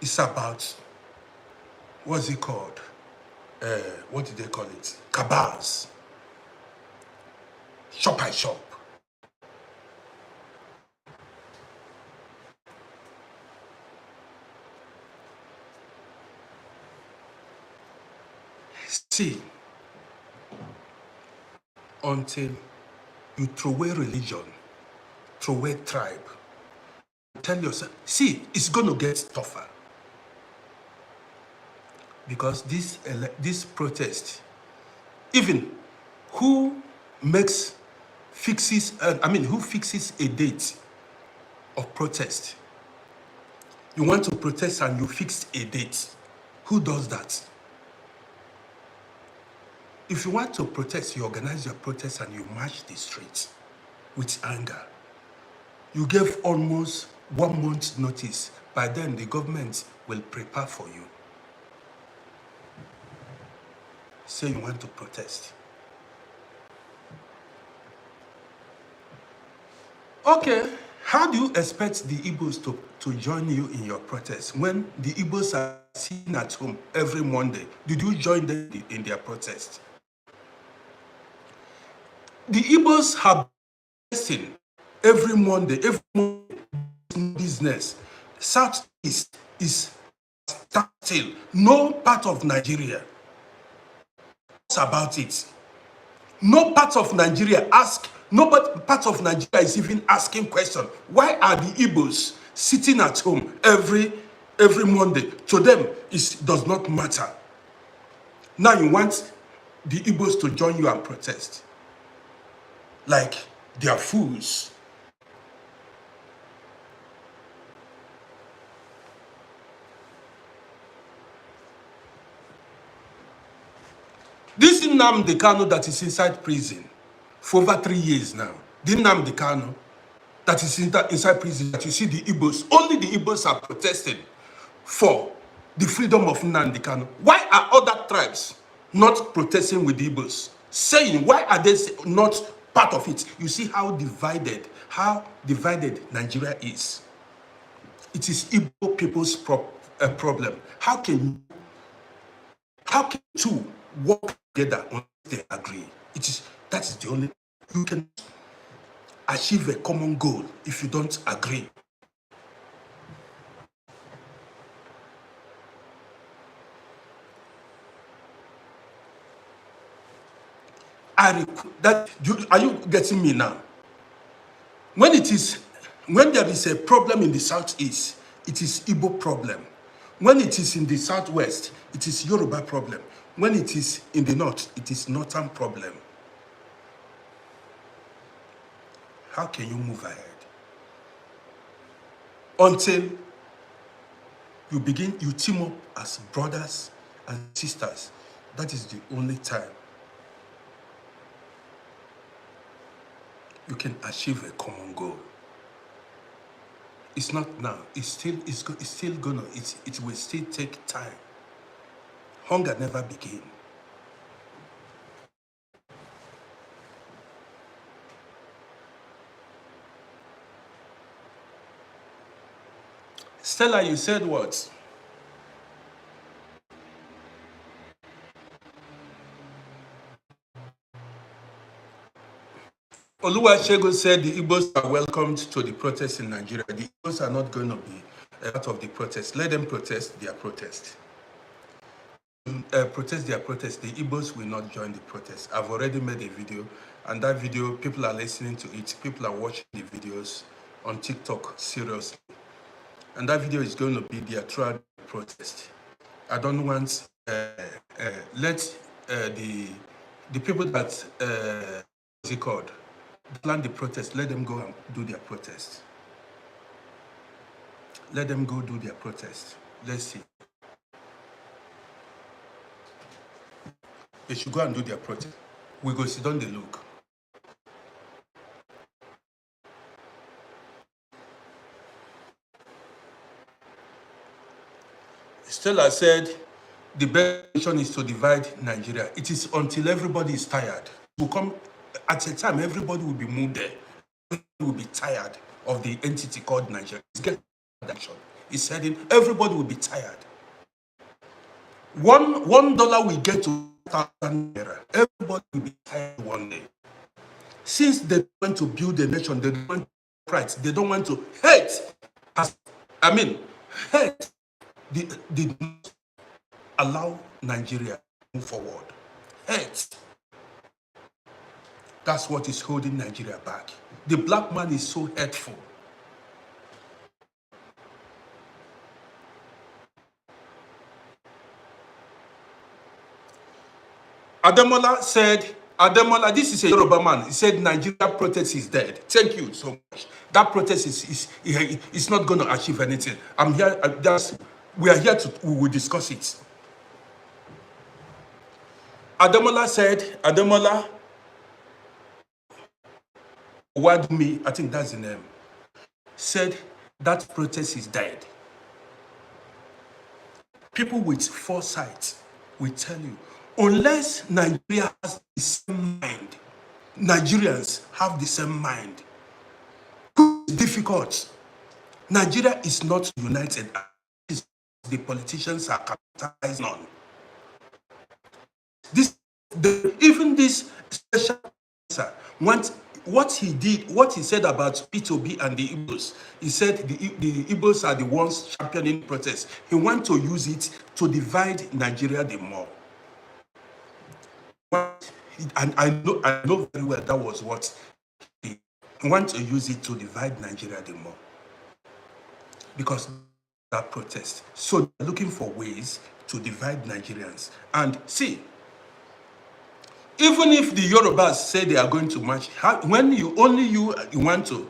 It's about, what's it called? What did they call it? Cabals. Shop by shop. See, until you throw away religion, throw away tribe, tell yourself, see, it's going to get tougher. Because this protest, even who fixes a date of protest? You want to protest and you fix a date. Who does that? If you want to protest, you organize your protest and you march the streets with anger. You gave almost 1 month's notice By then, the government will prepare for you. Say you want to protest. Okay, how do you expect the Igbos to join you in your protest when the Igbos are sitting at home every Monday? Did you join them in their protest? The Igbos have protesting every Monday business. Southeast is still no part of Nigeria about it. No part of Nigeria no part of Nigeria is even asking question. Why are the Igbos sitting at home every Monday? To them, it does not matter. Now you want the Igbos to join you and protest. Like they are fools. This Nnamdi Kanu that is inside prison for over 3 years now, the Nnamdi Kanu that is inside prison, that you see the Igbos, only the Igbos are protesting for the freedom of Nnamdi Kanu. Why are other tribes not protesting with the Igbos? Saying, why are they not part of it? You see how divided Nigeria is. It is Igbo people's problem. How can two work together unless they agree? That is the only you can achieve a common goal if you don't agree. Are you getting me now? When there is a problem in the southeast, it is Igbo problem. When it is in the southwest, it is Yoruba problem. When it is in the north, it is northern problem. How can you move ahead? Until you team up as brothers and sisters. That is the only time you can achieve a common goal. It's not now. It will still take time. Hunger never began. Stella, you said what? Oluwasegun said the Igbos are welcomed to the protest in Nigeria. The Igbos are not going to be a part of the protest. Let them protest their protest. Protest their protest. The Igbos will not join the protest. I've already made a video, and that video, people are listening to it. People are watching the videos on TikTok, seriously. And that video is going to be there throughout the protest. I don't want, let the people that, what's it called, plan the protest, let them go and do their protest. Let them go do their protest. Let's see. They should go and do their protest. We go sit down the look. Stella said, the best solution is to divide Nigeria. It is until everybody is tired. Will come at a time, everybody will be moved there. Everybody will be tired of the entity called Nigeria. It's getting action. It's heading, everybody will be tired. $1 will get to 1,000 naira. Everybody will be tired one day. Since they want to build a nation, they don't want to fight, they don't want to hate. Hate did not allow Nigeria to move forward. Hate. That's what is holding Nigeria back. The black man is so hateful. Ademola, this is a Yoruba man. He said Nigeria protest is dead. Thank you so much. That protest is not going to achieve anything. I'm here, we are here we will discuss it. Ademola Wadmi, I think that's the name, said that protest is dead. people with foresight will tell you, unless Nigeria has the same mind, Nigerians have the same mind, it's difficult. Nigeria is not united. The politicians are capitalizing on. Even this special officer, what he did, what he said about P2B and the Igbos, he said the Igbos are the ones championing protests. He wants to use it to divide Nigeria the more. And I know very well that was what he wants to use it to divide Nigeria the more. Because that protest. So they're looking for ways to divide Nigerians. And see, even if the Yorubas say they are going to march, when you want to,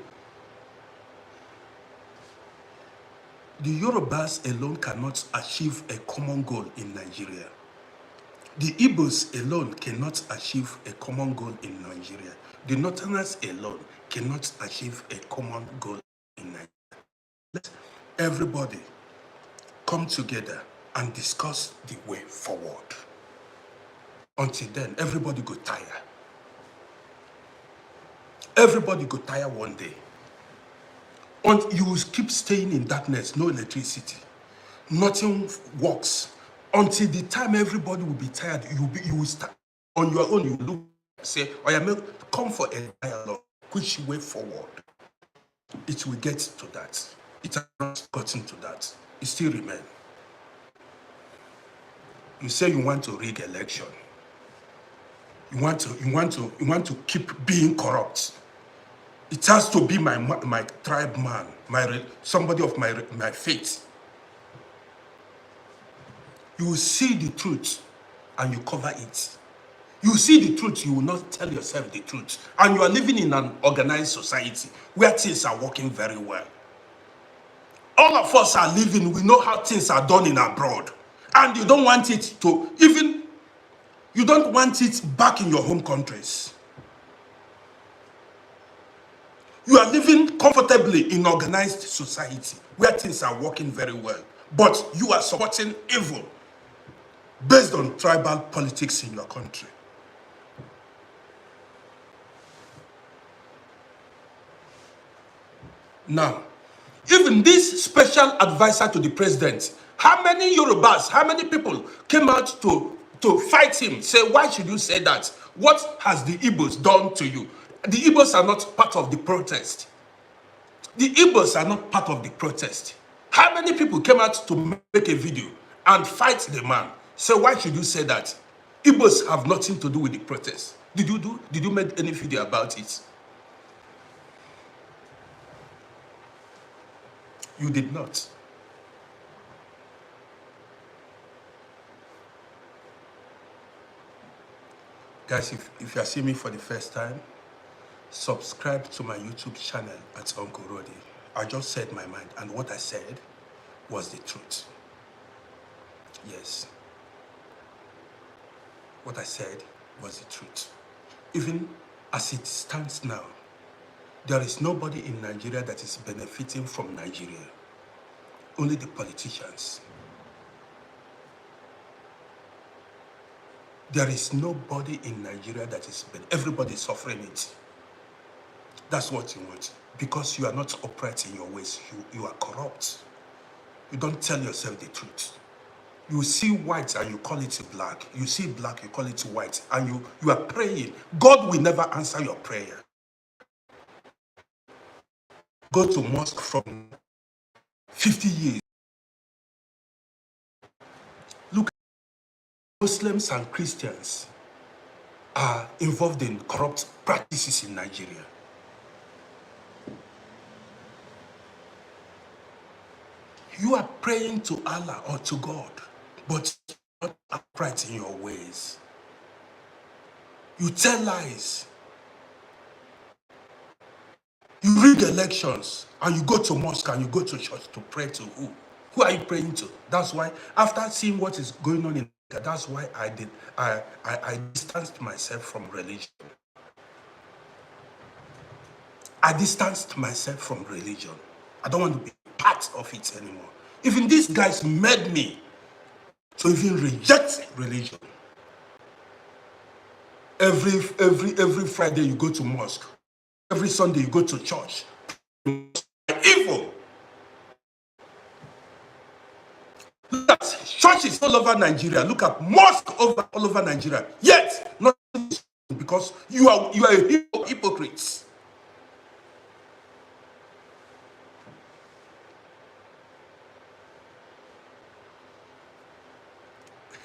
the Yorubas alone cannot achieve a common goal in Nigeria. The Igbos alone cannot achieve a common goal in Nigeria. The Northerners alone cannot achieve a common goal in Nigeria. Let everybody come together and discuss the way forward. Until then, everybody go tire. Everybody go tire one day. And you will keep staying in darkness, no electricity. Nothing works. Until the time everybody will be tired, you will start on your own. You look, say, "I am come for a dialogue. Which way forward?" It will get to that. It has not gotten to that. It still remains. You say you want to rig election. You want to keep being corrupt. It has to be my tribe man, somebody of my faith. You will see the truth and you cover it. You see the truth, you will not tell yourself the truth. And you are living in an organized society where things are working very well. All of us are living, we know how things are done in abroad. And you don't want it to, you don't want it back in your home countries. You are living comfortably in organized society where things are working very well. But you are supporting evil based on tribal politics in your country. Now, even this special advisor to the president, how many Yorubas, how many people came out to fight him? Say, why should you say that? What has the Igbos done to you? The Igbos are not part of the protest. The Igbos are not part of the protest. How many people came out to make a video and fight the man? Say, why should you say that? Igbos have nothing to do with the protest. Did you make any video about it? You did not. Guys, if you are seeing me for the first time, subscribe to my YouTube channel at Uncle Roddy. I just said my mind, and what I said was the truth. Yes. What I said was the truth. Even as it stands now, there is nobody in Nigeria that is benefiting from Nigeria. Only the politicians. There is nobody in Nigeria that is everybody is suffering it. That's what you want. Because you are not upright in your ways. You are corrupt. You don't tell yourself the truth. You see white and you call it black. You see black, you call it white. And you are praying. God will never answer your prayer. Go to mosque from 50 years. Look, Muslims and Christians are involved in corrupt practices in Nigeria. You are praying to Allah or to God, but not upright in your ways. You tell lies. You rig elections and you go to mosque and you go to church to pray to who? Who are you praying to? That's why, after seeing what is going on in America, that's why I distanced myself from religion. I distanced myself from religion. I don't want to be part of it anymore. Even these guys made me to even reject religion. Every Friday you go to mosque. Every Sunday you go to church. Evil. Look at churches all over Nigeria. Look at mosques all over Nigeria. Yet, not because you are a hypocrite.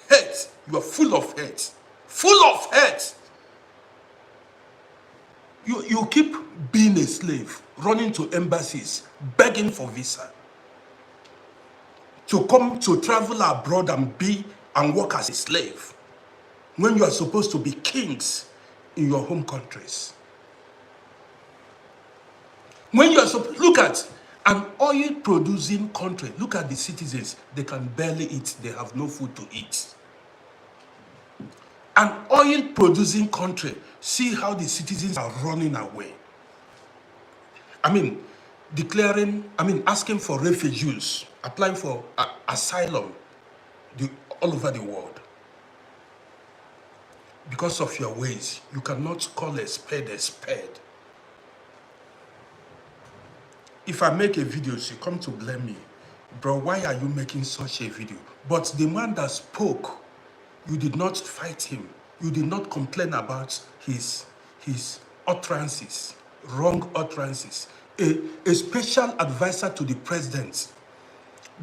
Hate. You are full of hate. Full of hate. You keep being a slave, running to embassies, begging for visa, to come to travel abroad and work as a slave, when you are supposed to be kings in your home countries. When you are look at an oil producing country, look at the citizens, they can barely eat, they have no food to eat. An oil producing country, see how the citizens are running away. Asking for refugees, applying for asylum all over the world. Because of your ways, you cannot call a spade a spade. If I make a video, she come to blame me. Bro, why are you making such a video? But the man that spoke, you did not fight him. You did not complain about his utterances, wrong utterances. A special advisor to the president.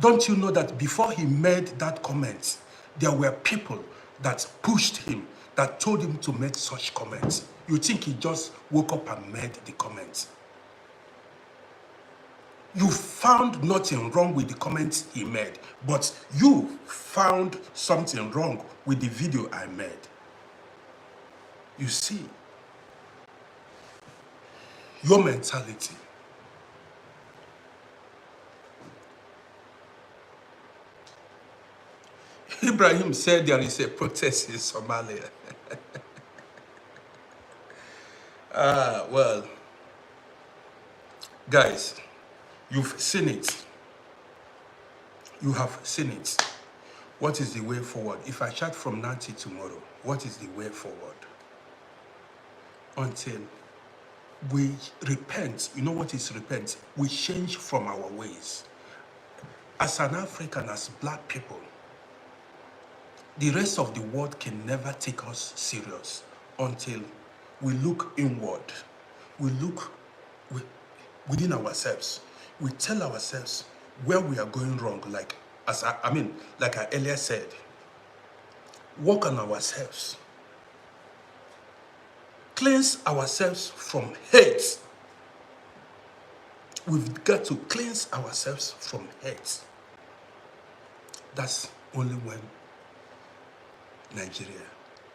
Don't you know that before he made that comment, there were people that pushed him, that told him to make such comments? You think he just woke up and made the comments? You found nothing wrong with the comments he made, but you found something wrong with the video I made. You see, your mentality. Ibrahim said there is a protest in Somalia. Well, guys, you've seen it. You have seen it. What is the way forward? If I chat from now till tomorrow, what is the way forward? Until we repent. You know what is repent? We change from our ways. As an African, as black people, the rest of the world can never take us serious until we look inward. We look within ourselves. We tell ourselves where we are going wrong, like I earlier said. Work on ourselves. Cleanse ourselves from hate. We've got to cleanse ourselves from hate. That's only when Nigeria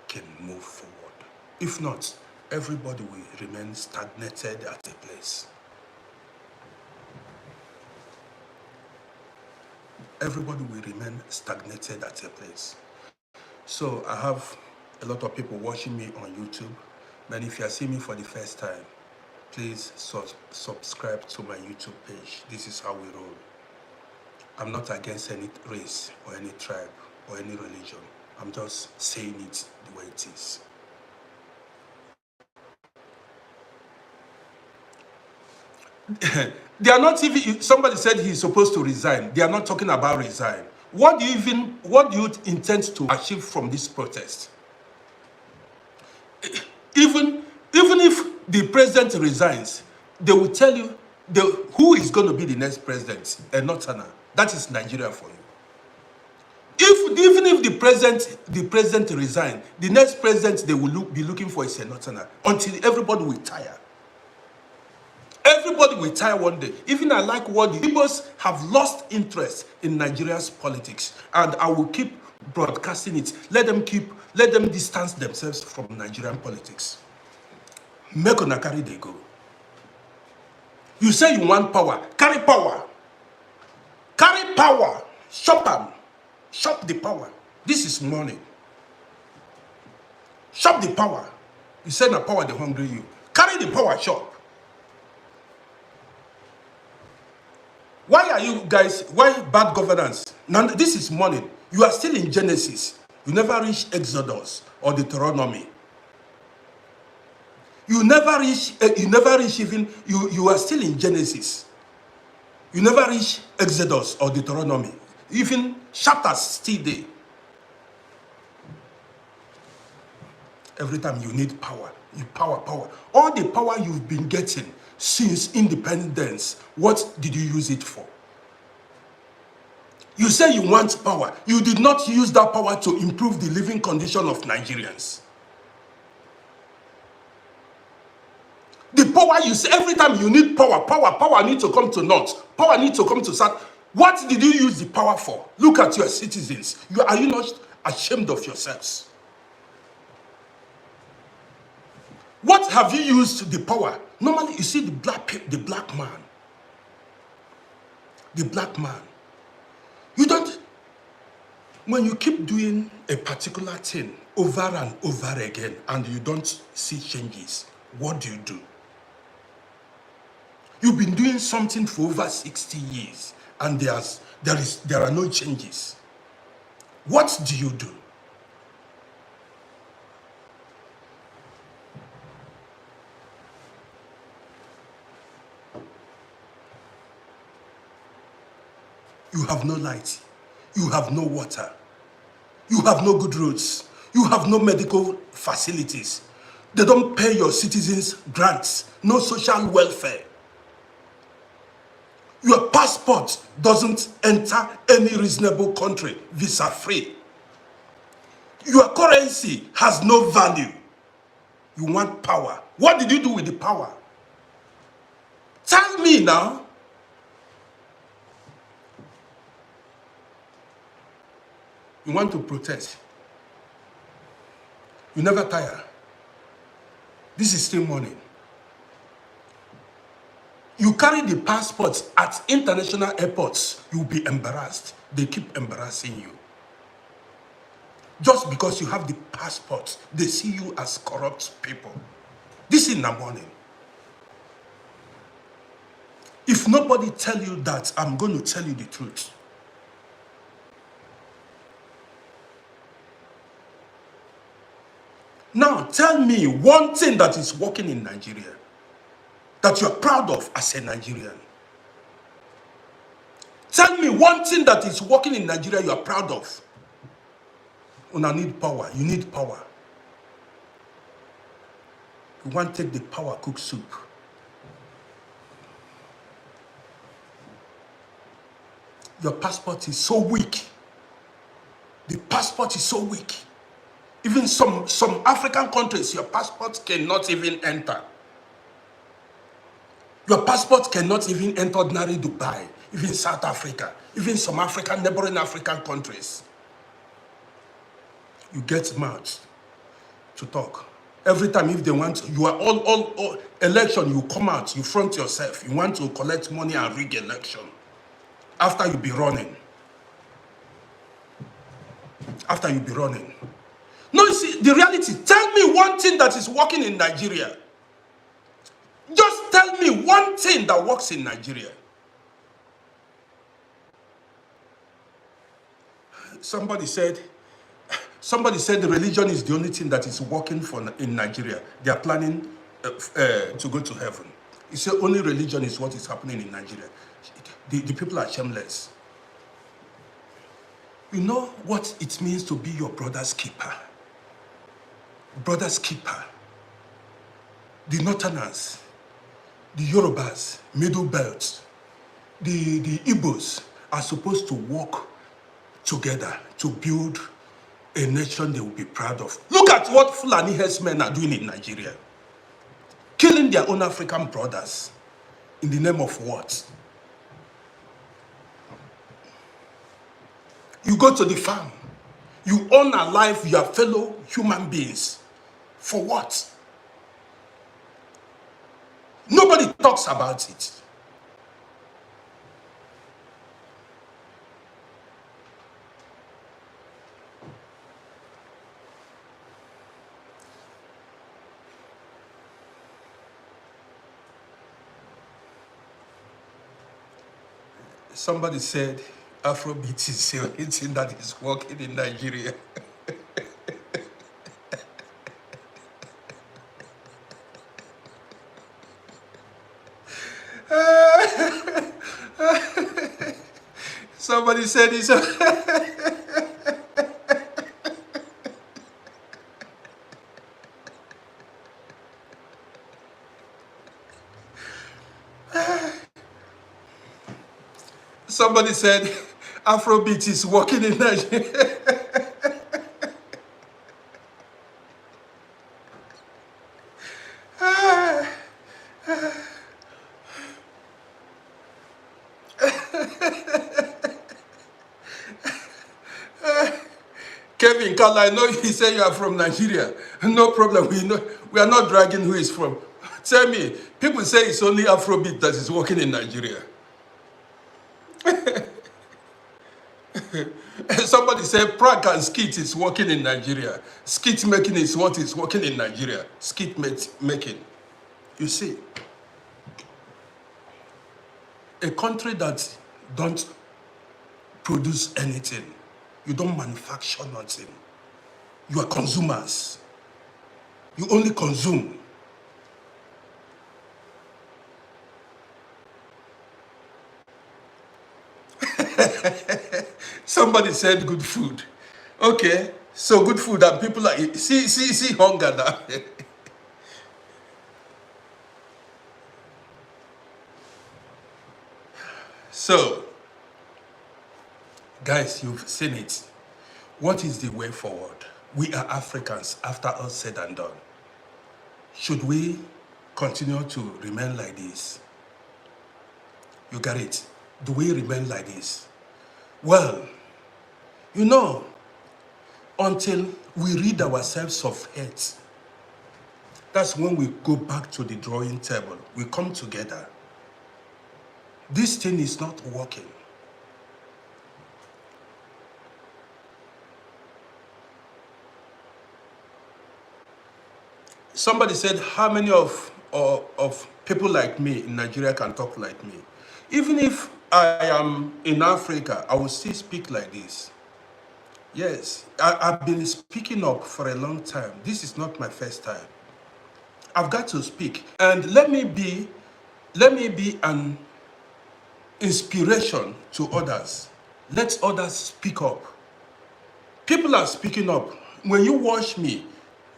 can move forward. If not, everybody will remain stagnated at a place. Everybody will remain stagnated at a place. So I have a lot of people watching me on YouTube. And if you are seeing me for the first time, please subscribe to my YouTube page. This is how we roll. I'm not against any race or any tribe or any religion. I'm just saying it the way it is. They are not even, somebody said he's supposed to resign. They are not talking about resign. What do you intend to achieve from this protest? Even if the president resigns, they will tell you who is going to be the next president, and not Anna. That is Nigeria for you. Even if the president resigns, the next president they will be looking for is a Notana, until everybody will tire. Everybody will tire one day. Even I like what the Igbos have lost interest in Nigeria's politics, and I will keep broadcasting it. Let them distance themselves from Nigerian politics. Make on a carry they go. You say you want power, carry power. Carry power. Shop them. Shop the power. This is money. Shop the power. You say na power they hungry you. Carry the power, shop. Why are you guys, why bad governance? Now, this is money. You are still in Genesis. You never reach Exodus or Deuteronomy. You never reach even, you are still in Genesis. You never reach Exodus or Deuteronomy. Even chapters still there. Every time you need power, power. All the power you've been getting since independence, what did you use it for? You say you want power. You did not use that power to improve the living condition of Nigerians. The power you say, every time you need power needs to come to north. Power needs to come to south. What did you use the power for? Look at your citizens. Are you not ashamed of yourselves? What have you used the power? Normally, you see the black man. The black man. You don't, when you keep doing a particular thing over and over again and you don't see changes, what do? You've been doing something for over 60 years and there are no changes. What do you do? You have no light. You have no water. You have no good roads. You have no medical facilities. They don't pay your citizens grants. No social welfare. Your passport doesn't enter any reasonable country visa-free. Your currency has no value. You want power. What did you do with the power? Tell me now. You want to protest. You never tire. This is still morning. You carry the passports at international airports, you'll be embarrassed. They keep embarrassing you. Just because you have the passport, they see you as corrupt people. This is in the morning. If nobody tell you that, I'm going to tell you the truth. Now, tell me one thing that is working in Nigeria that you're proud of as a Nigerian. Tell me one thing that is working in Nigeria you're proud of. When I need power, you need power. You want to take the power, cook soup. Your passport is so weak. The passport is so weak. Even some African countries, your passport cannot even enter. Your passport cannot even enter ordinary Dubai, even South Africa, even some neighboring African countries. You get mouth to talk. Every time if they want, you are all election, you come out, you front yourself. You want to collect money and rig election. After you be running. After you be running. No, you see, the reality, tell me one thing that is working in Nigeria. Just tell me one thing that works in Nigeria. Somebody said the religion is the only thing that is working in Nigeria. They are planning to go to heaven. You say only religion is what is happening in Nigeria. The people are shameless. You know what it means to be your brother's keeper. Brother's keeper. The Northerners, the Yorubas, Middle Belt, the Igbos are supposed to work together to build a nation they will be proud of. Look at what Fulani herdsmen are doing in Nigeria. Killing their own African brothers. In the name of what? You go to the farm. You own alive your fellow human beings. For what? Nobody talks about it. Somebody said, Afrobeat is the only thing that is working in Nigeria. Somebody said it's somebody said Afrobeat is working in Nigeria. Kevin Kala, I know you say you are from Nigeria. No problem. We are not dragging who is from. Tell me, people say it's only Afrobeat that is working in Nigeria. Somebody said prank and skit is working in Nigeria. Skit making is what is working in Nigeria. Skit making. You see, a country that don't produce anything, you don't manufacture nothing. You are consumers. You only consume. Somebody said good food. Okay, so good food and people are see hunger now. So, guys, you've seen it. What is the way forward? We are Africans after all said and done. Should we continue to remain like this? You got it. Do we remain like this? Well, you know, until we rid ourselves of hate, that's when we go back to the drawing table. We come together. This thing is not working. Somebody said, how many of people like me in Nigeria can talk like me? Even if I am in Africa, I will still speak like this. Yes, I've been speaking up for a long time. This is not my first time. I've got to speak. And let me be an inspiration to others. Let others speak up. People are speaking up. When you watch me,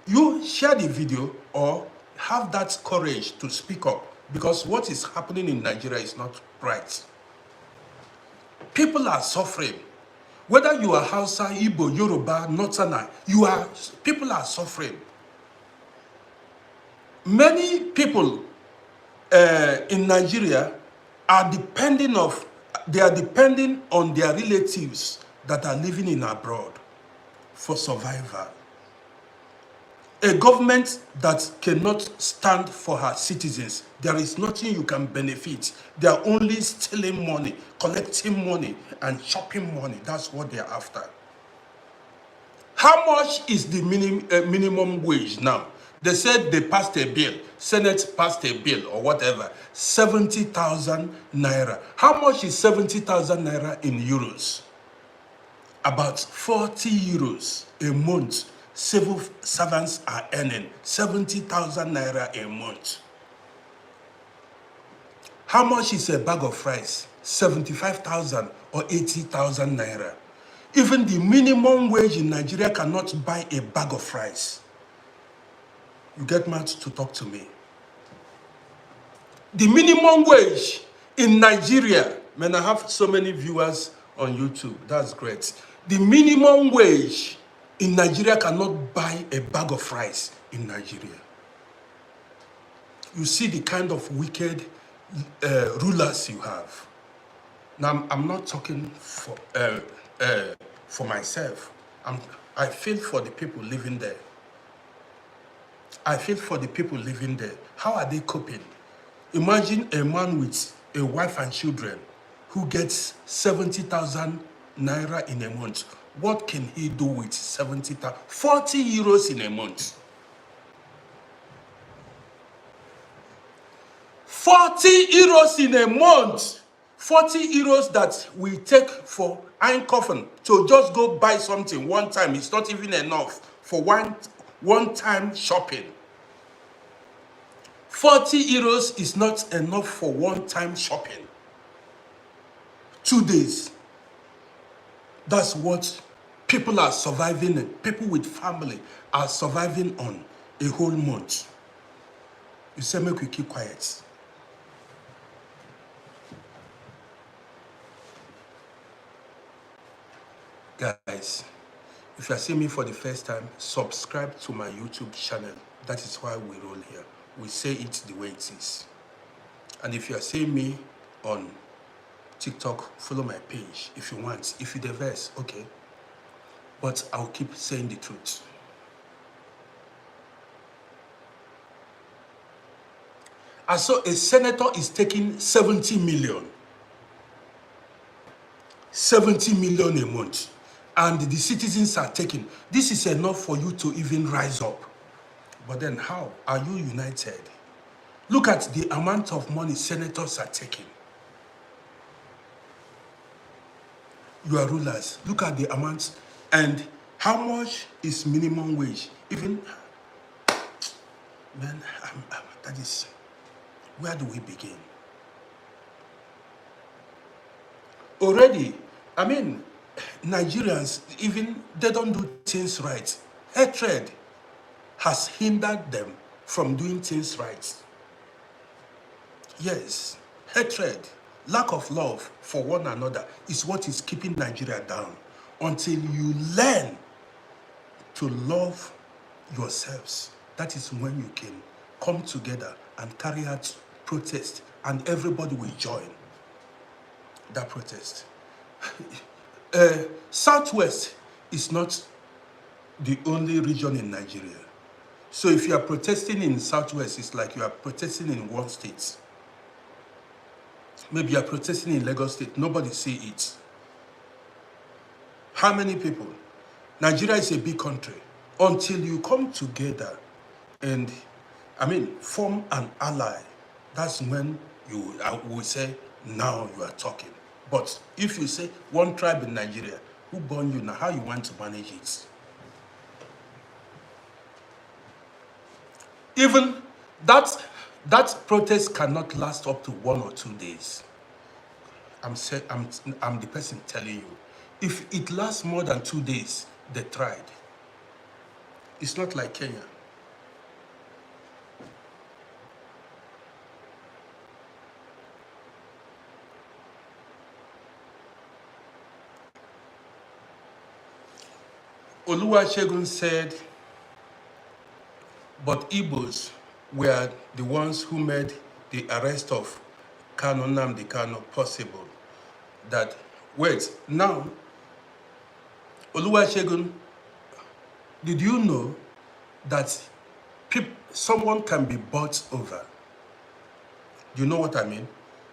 you share the video or have that courage to speak up, because what is happening in Nigeria is not right. People are suffering. Whether you are Hausa, Igbo, Yoruba, Northerner, people are suffering. Many people in Nigeria are depending on their relatives that are living in abroad for survival. A government that cannot stand for her citizens, there is nothing you can benefit. They are only stealing money, collecting money, and chopping money. That's what they are after. How much is the minimum wage now? They said they passed a bill, Senate passed a bill or whatever, 70,000 naira. How much is 70,000 naira in euros? About 40 euros a month. Civil servants are earning 70,000 naira a month. How much is a bag of rice? 75,000 or 80,000 naira. Even the minimum wage in Nigeria cannot buy a bag of rice. You get mad to talk to me. The minimum wage in Nigeria, man, I have so many viewers on YouTube. That's great. The minimum wage in Nigeria cannot buy a bag of rice in Nigeria. You see the kind of wicked rulers you have. Now, I'm not talking for myself. I feel for the people living there. I feel for the people living there. How are they coping? Imagine a man with a wife and children who gets 70,000 naira in a month. What can he do with 70,000? 40 euros in a month. 40 euros in a month. 40 euros that we take for iron coffin to just go buy something one time is not even enough for one time shopping. 40 euros is not enough for one time shopping. 2 days. That's what people are surviving in. People with family are surviving on a whole month. You say, make we keep quiet. Guys, if you are seeing me for the first time, subscribe to my YouTube channel. That is why we roll here. We say it the way it is. And if you are seeing me on TikTok, follow my page if you want. If you diverse, okay. But I'll keep saying the truth. I saw a senator is taking 70 million. 70 million a month. And the citizens are taking. This is enough for you to even rise up. But then how are you united? Look at the amount of money senators are taking. You are rulers. Look at the amounts. And how much is minimum wage? Even, man, that is, where do we begin? Already, I mean, Nigerians, even, they don't do things right. Hatred has hindered them from doing things right. Yes, hatred, lack of love for one another is what is keeping Nigeria down. Until you learn to love yourselves, that is when you can come together and carry out protest, and everybody will join that protest. Southwest is not the only region in Nigeria. So if you are protesting in Southwest, it's like you are protesting in one state. Maybe you are protesting in Lagos State, nobody see it. How many people? Nigeria is a big country. Until you come together and, I mean, form an ally, that's when you will say, now you are talking. But if you say one tribe in Nigeria, who born you now, how you want to manage it? Even that protest cannot last up to 1 or 2 days. I'm the person telling you. If it lasts more than 2 days, they tried. It's not like Kenya. Oluwasegun said, but Igbos were the ones who made the arrest of Nnamdi Kanu possible. That, wait, now, Oluwasegun, did you know that someone can be bought over? You know what I mean?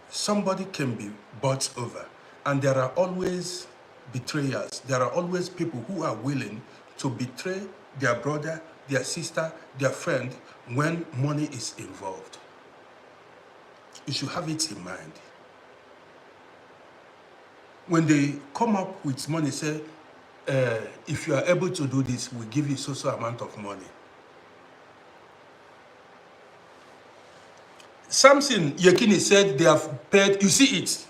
Somebody can be bought over. And there are always betrayers. There are always people who are willing to betray their brother, their sister, their friend when money is involved. You should have it in mind. When they come up with money, say, if you are able to do this, we'll give you so amount of money. Samson Yekini said they have paid, you see it.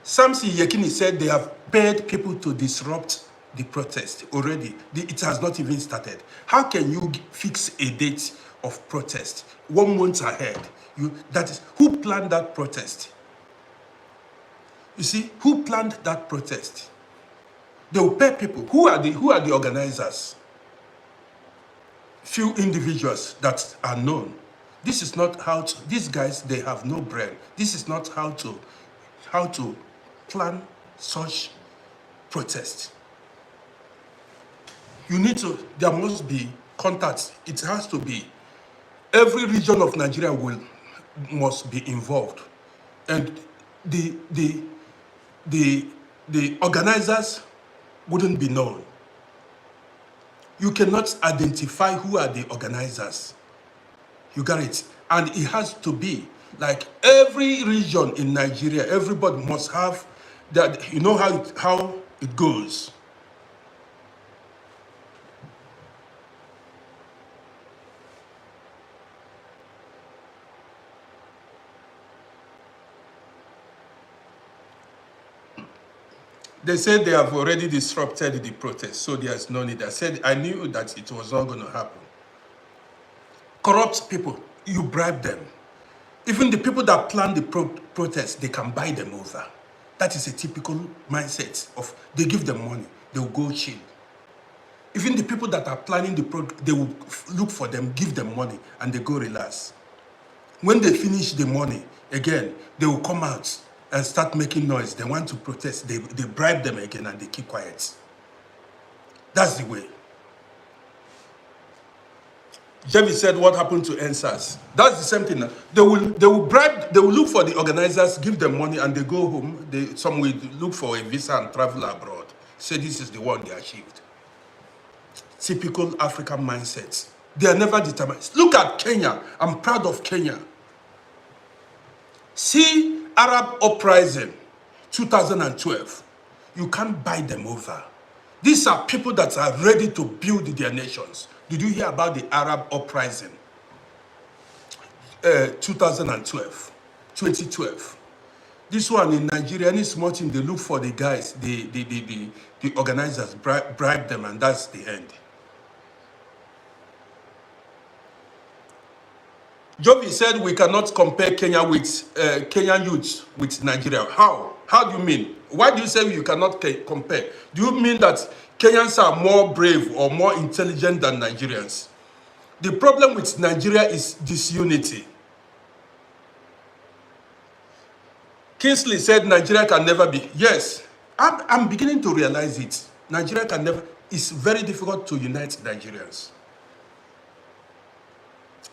Samson Yekini said they have paid people to disrupt the protest already. It has not even started. How can you fix a date of protest 1 month ahead? That is, who planned that protest? You see, who planned that protest? They will pay people. Who are the organizers? Few individuals that are known. This is not how to, these guys, they have no brain. This is not how to plan such protest. You need to, there must be contacts. It has to be, every region of Nigeria must be involved. And the organizers wouldn't be known. You cannot identify who are the organizers. You got it? And it has to be, Like every region in Nigeria, everybody must have that. You know how it goes. They said they have already disrupted the protest, so there's no need. I said I knew that it was not going to happen. Corrupt people, you bribe them. Even the people that plan the protest, they can buy them over. That is a typical mindset of they give them money, they will go chill. Even the people that are planning the they will look for them, give them money, and they go relax. When they finish the money, again, they will come out and start making noise. They want to protest. They bribe them again and they keep quiet. That's the way. Jemmy said, what happened to NSAS? That's the same thing. They will bribe, they will look for the organizers, give them money, and they go home. Some will look for a visa and travel abroad. Say this is the one they achieved. Typical African mindsets. They are never determined. Look at Kenya. I'm proud of Kenya. See Arab uprising, 2012. You can't buy them over. These are people that are ready to build their nations. Did you hear about the Arab uprising? 2012. This one in Nigeria, any small thing, they look for the guys, the organizers, bribe them, and that's the end. Joby said we cannot compare Kenya with Kenyan youth with Nigeria. How? How do you mean? Why do you say you cannot compare? Do you mean that Kenyans are more brave or more intelligent than Nigerians? The problem with Nigeria is disunity. Kingsley said Nigeria can never be. Yes, I'm beginning to realize it. Nigeria can never. It's very difficult to unite Nigerians.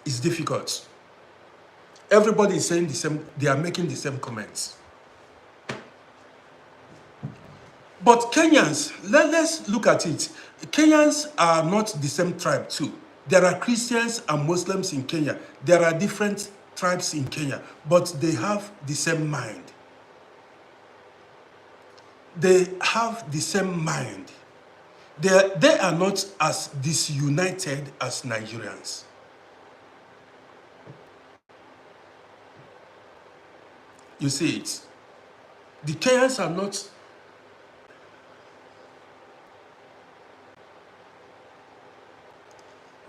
It's difficult. Everybody is saying the same, they are making the same comments. But Kenyans, let's look at it. Kenyans are not the same tribe too. There are Christians and Muslims in Kenya. There are different tribes in Kenya, but they have the same mind. They have the same mind. They are not as disunited as Nigerians. You see it. The Kenyans are not.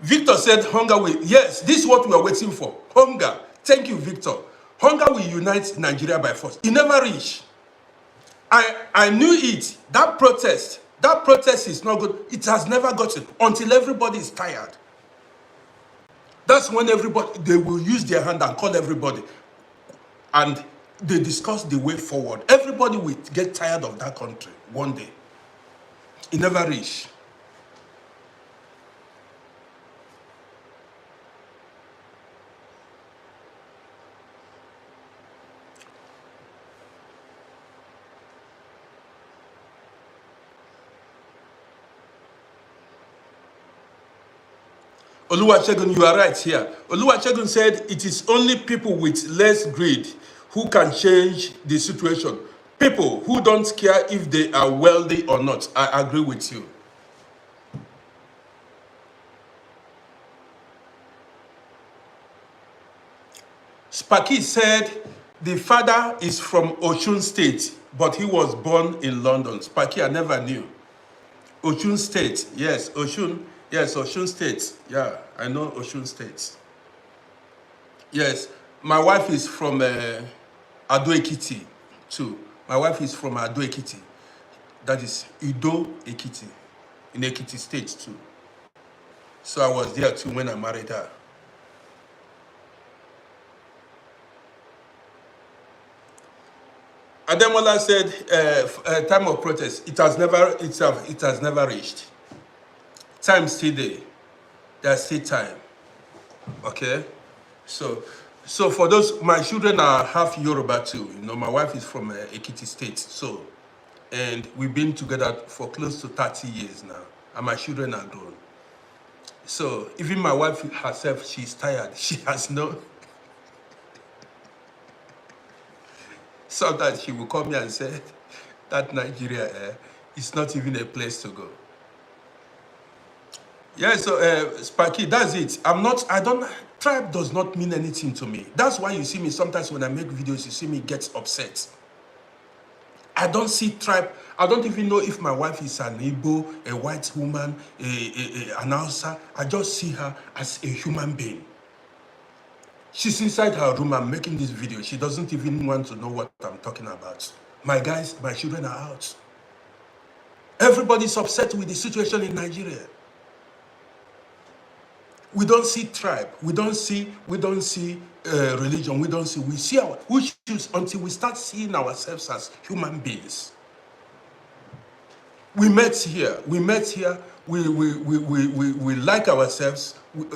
Victor said hunger will, yes, this is what we are waiting for. Hunger. Thank you, Victor. Hunger will unite Nigeria by force. It never reached. I knew it. That protest is not good. It has never gotten until everybody is tired. That's when everybody, they will use their hand and call everybody. And they discuss the way forward. Everybody will get tired of that country one day. It never reached. Oluwasegun, you are right here. Oluwasegun said it is only people with less greed who can change the situation. People who don't care if they are wealthy or not. I agree with you. Spaki said the father is from Osun State, but he was born in London. Spaki, I never knew. Osun State, yes, Osun. Yes, Osun State. Yeah, I know Osun State. Yes, my wife is from Ado Ekiti too. My wife is from Ado Ekiti. That is Ido Ekiti, in Ekiti State too. So I was there too when I married her. Ademola said, time of protest, it has never reached. Time still there. There's still time. Okay? So for those, my children are half Yoruba too. You know, my wife is from Ekiti State. So, and we've been together for close to 30 years now. And my children are grown. So even my wife herself, she's tired. She has no... sometimes she will call me and say, that Nigeria is not even a place to go. Yeah, so Sparky, that's it. Tribe does not mean anything to me. That's why you see me sometimes when I make videos, you see me get upset. I don't see tribe. I don't even know if my wife is an Igbo, a white woman, an Hausa. I just see her as a human being. She's inside her room. I'm making this video. She doesn't even want to know what I'm talking about. My guys, my children are out. Everybody's upset with the situation in Nigeria. We don't see tribe. We don't see religion. We see our issues until we start seeing ourselves as human beings. We met here. We like ourselves.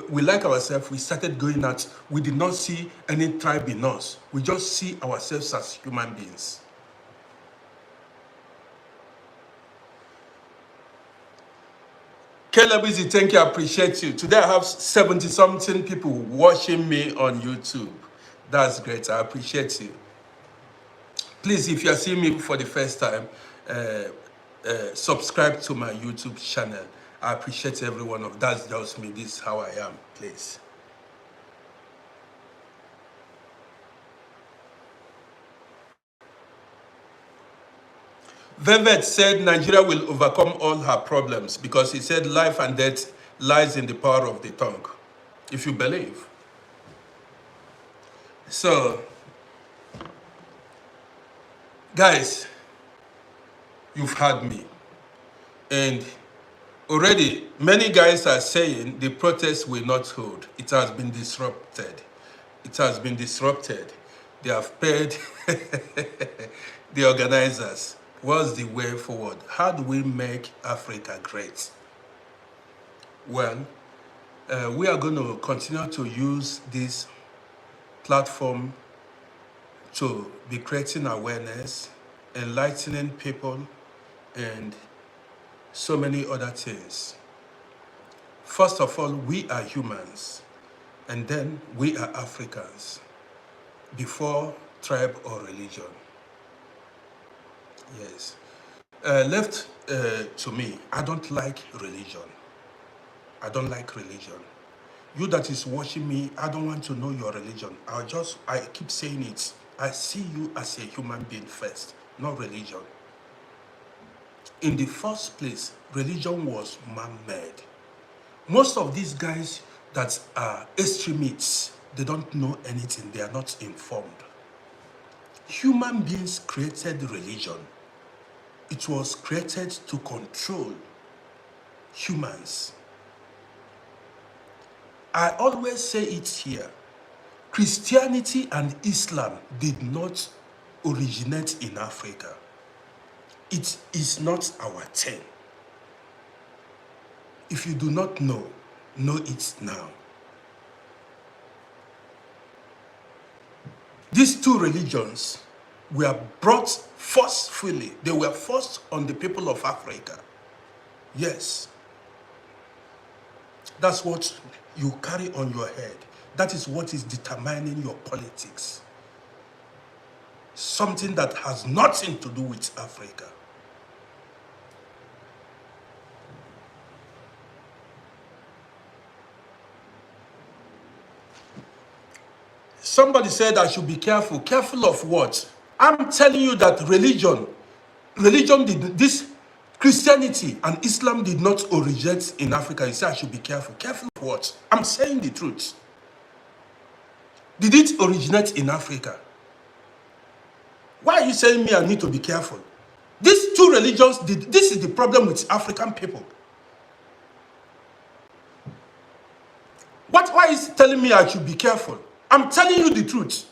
We like ourselves. We started going out. We did not see any tribe in us. We just see ourselves as human beings. Caleb Easy, thank you. I appreciate you. Today I have 70-something people watching me on YouTube. That's great. I appreciate you. Please, if you are seeing me for the first time, subscribe to my YouTube channel. I appreciate every one of that's just me. This is how I am. Please. Velvet said Nigeria will overcome all her problems because he said life and death lies in the power of the tongue, if you believe. So, guys, you've had me. And already, many guys are saying the protest will not hold. It has been disrupted. It has been disrupted. They have paid the organizers. What's the way forward? How do we make Africa great? Well, we are going to continue to use this platform to be creating awareness, enlightening people, and so many other things. First of all, we are humans, and then we are Africans, before tribe or religion. Yes. Left to me, I don't like religion. I don't like religion. You that is watching me, I don't want to know your religion. I keep saying it. I see you as a human being first, not religion. In the first place, religion was man-made. Most of these guys that are extremists, they don't know anything. They are not informed. Human beings created religion. It was created to control humans. I always say it here. Christianity and Islam did not originate in Africa. It is not our thing. If you do not know it now. These two religions were brought forcefully. They were forced on the people of Africa. Yes. That's what you carry on your head. That is what is determining your politics. Something that has nothing to do with Africa. Somebody said I should be careful. Careful of what? I'm telling you that Christianity and Islam did not originate in Africa. You say I should be careful. Careful of what? I'm saying the truth. Did it originate in Africa? Why are you saying me I need to be careful? These two religions, this is the problem with African people. Why is he telling me I should be careful? I'm telling you the truth.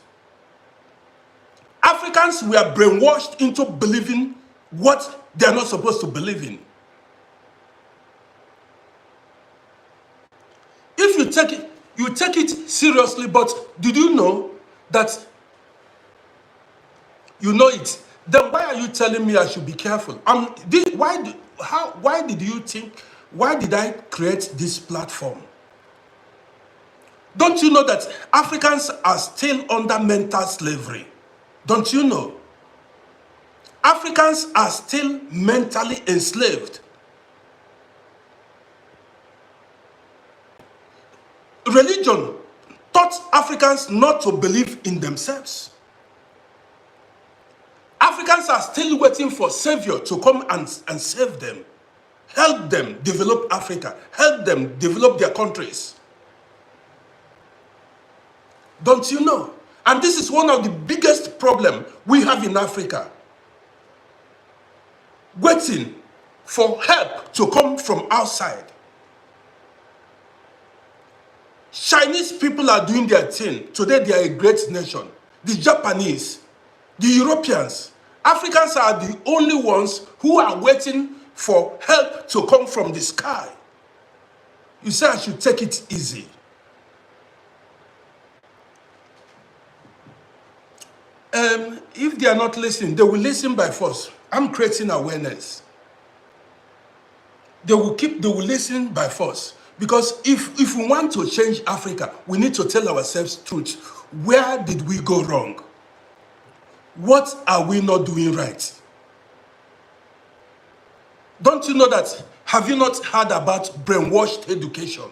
Africans were brainwashed into believing what they're not supposed to believe in. If you take it seriously, but did you know that you know it? Then why are you telling me I should be careful? Why did I create this platform? Don't you know that Africans are still under mental slavery? Don't you know? Africans are still mentally enslaved. Religion taught Africans not to believe in themselves. Africans are still waiting for Savior to come and save them, help them develop Africa, help them develop their countries. Don't you know? And this is one of the biggest problems we have in Africa. Waiting for help to come from outside. Chinese people are doing their thing. Today they are a great nation. The Japanese, the Europeans, Africans are the only ones who are waiting for help to come from the sky. You say I should take it easy. If they are not listening, they will listen by force. I'm creating awareness. They will listen by force. Because if we want to change Africa, we need to tell ourselves truth. Where did we go wrong? What are we not doing right? Don't you know that? Have you not heard about brainwashed education?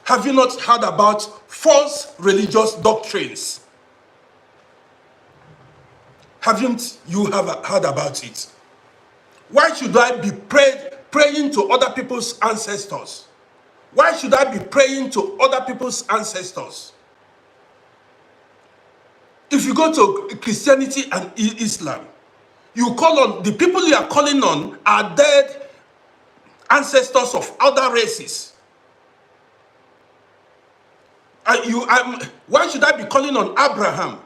Have you not heard about false religious doctrines? Haven't you heard about it? Why should I be praying to other people's ancestors? Why should I be praying to other people's ancestors? If you go to Christianity and Islam, you call on, the people you are calling on are dead ancestors of other races. Why should I be calling on Abraham,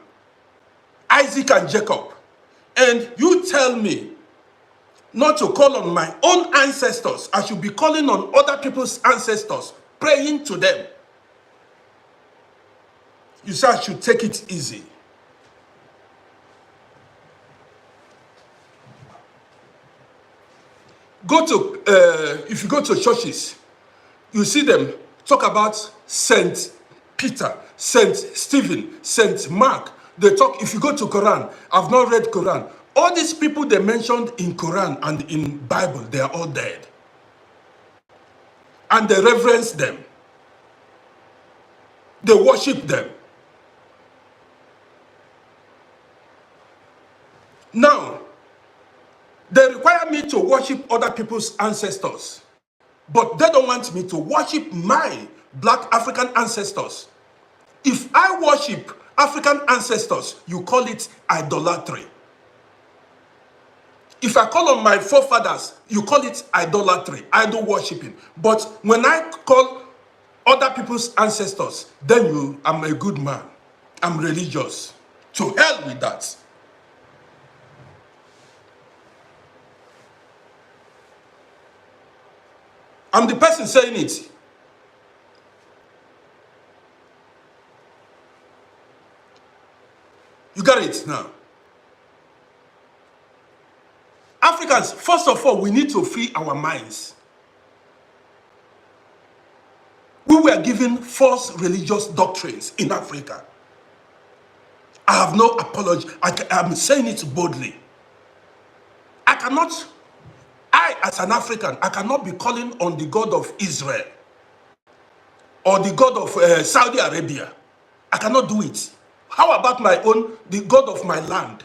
Isaac and Jacob? And you tell me not to call on my own ancestors. I should be calling on other people's ancestors, praying to them. You say I should take it easy. If you go to churches, you see them talk about Saint Peter, Saint Stephen, Saint Mark. They talk, if you go to Quran, I've not read Quran. All these people they mentioned in Quran and in Bible, they are all dead. And they reverence them. They worship them. Now, they require me to worship other people's ancestors. But they don't want me to worship my black African ancestors. If I worship African ancestors, you call it idolatry. If I call on my forefathers, you call it idolatry, idol worshiping. But when I call other people's ancestors, then I'm a good man. I'm religious. To hell with that. I'm the person saying it. You got it now. Africans, first of all, we need to free our minds. We were given false religious doctrines in Africa. I have no apology. I'm saying it boldly. I as an African, I cannot be calling on the God of Israel or the God of Saudi Arabia. I cannot do it. How about the God of my land?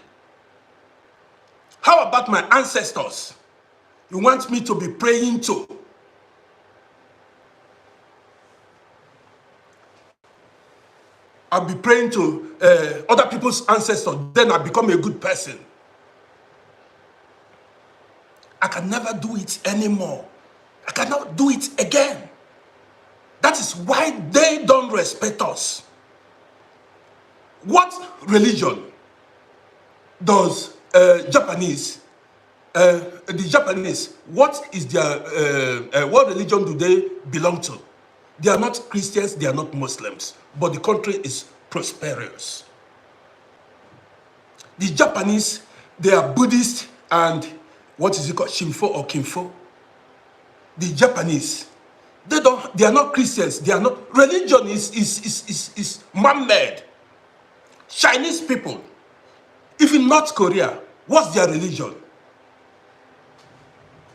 How about my ancestors? You want me to be praying to? I'll be praying to other people's ancestors, then I become a good person. I can never do it anymore. I cannot do it again. That is why they don't respect us. What religion does the Japanese, what religion do they belong to? They are not Christians, they are not Muslims, but the country is prosperous. The Japanese, they are Buddhist and what is it called, Shinfo or Kinfo? The Japanese, they are not Christians, they are not, religion is man-made. Chinese people, even North Korea, What's their religion?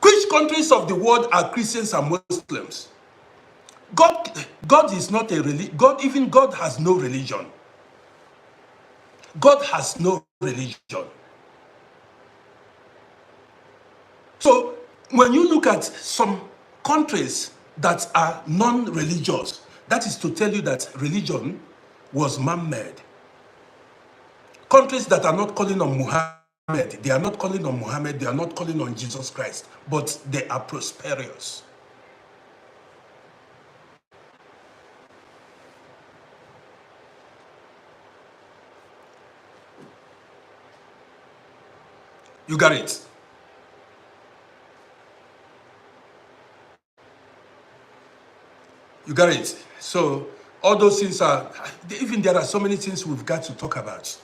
Which countries of the world are Christians and Muslims? God is not a religion. Even God has no religion. God has no religion. So when you look at some countries that are non-religious, that is to tell you that religion was man-made. Countries that are not calling on Muhammad, they are not calling on Muhammad, they are not calling on Jesus Christ, but they are prosperous. You got it? You got it? So all those things are, even there are so many things we've got to talk about.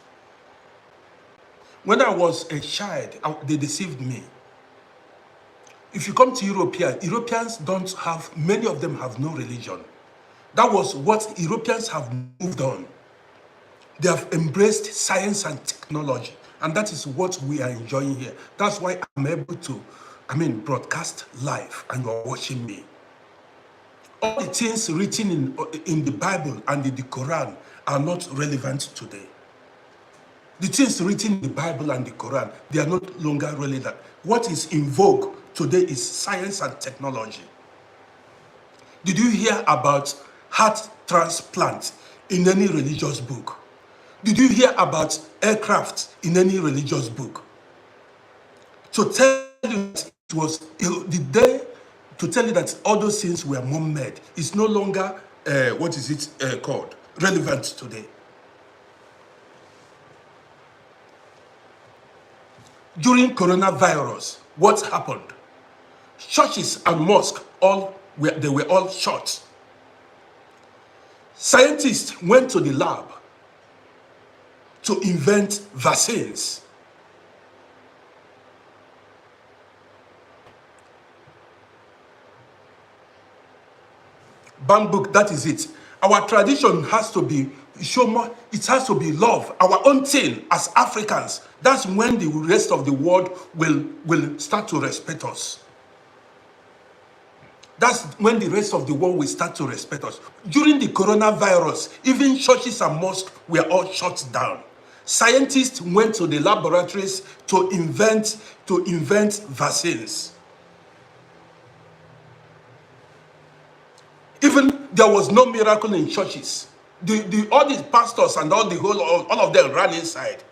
When I was a child, they deceived me. If you come to Europeans don't have, many of them have no religion. That was what Europeans have moved on. They have embraced science and technology. And that is what we are enjoying here. That's why I'm able to, broadcast live and you're watching me. All the things written in the Bible and in the Quran are not relevant today. The things written in the Bible and the Quran, they are no longer relevant. What is in vogue today is science and technology. Did you hear about heart transplant in any religious book? Did you hear about aircraft in any religious book? To tell you that it was the day, to tell you that all those things were man-made is no longer, called? Relevant today. During coronavirus, what happened? Churches and mosques, they were all shut. Scientists went to the lab to invent vaccines. Bamboo, that is it. Our tradition has to be it has to be love, our own thing as Africans. That's when the rest of the world will start to respect us. That's when the rest of the world will start to respect us. During the coronavirus, even churches and mosques were all shut down. Scientists went to the laboratories to invent vaccines. Even there was no miracle in churches. All the pastors and all of them ran inside.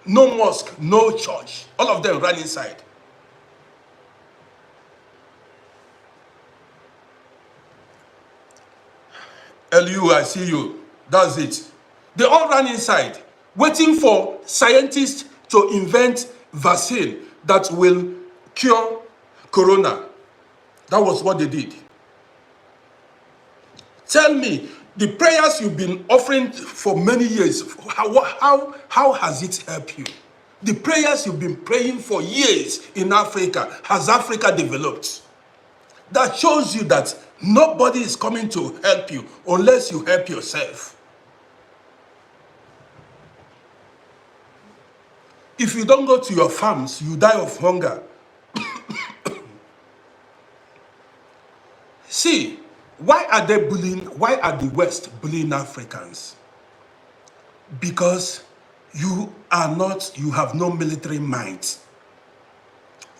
No mosque, no church. All of them ran inside. LU, I see you. That's it. They all ran inside, waiting for scientists to invent vaccine that will cure corona. That was what they did. Tell me, the prayers you've been offering for many years, how has it helped you? The prayers you've been praying for years in Africa, has Africa developed? That shows you that nobody is coming to help you unless you help yourself. If you don't go to your farms, you die of hunger. See, why are the West bullying Africans? Because you have no military might.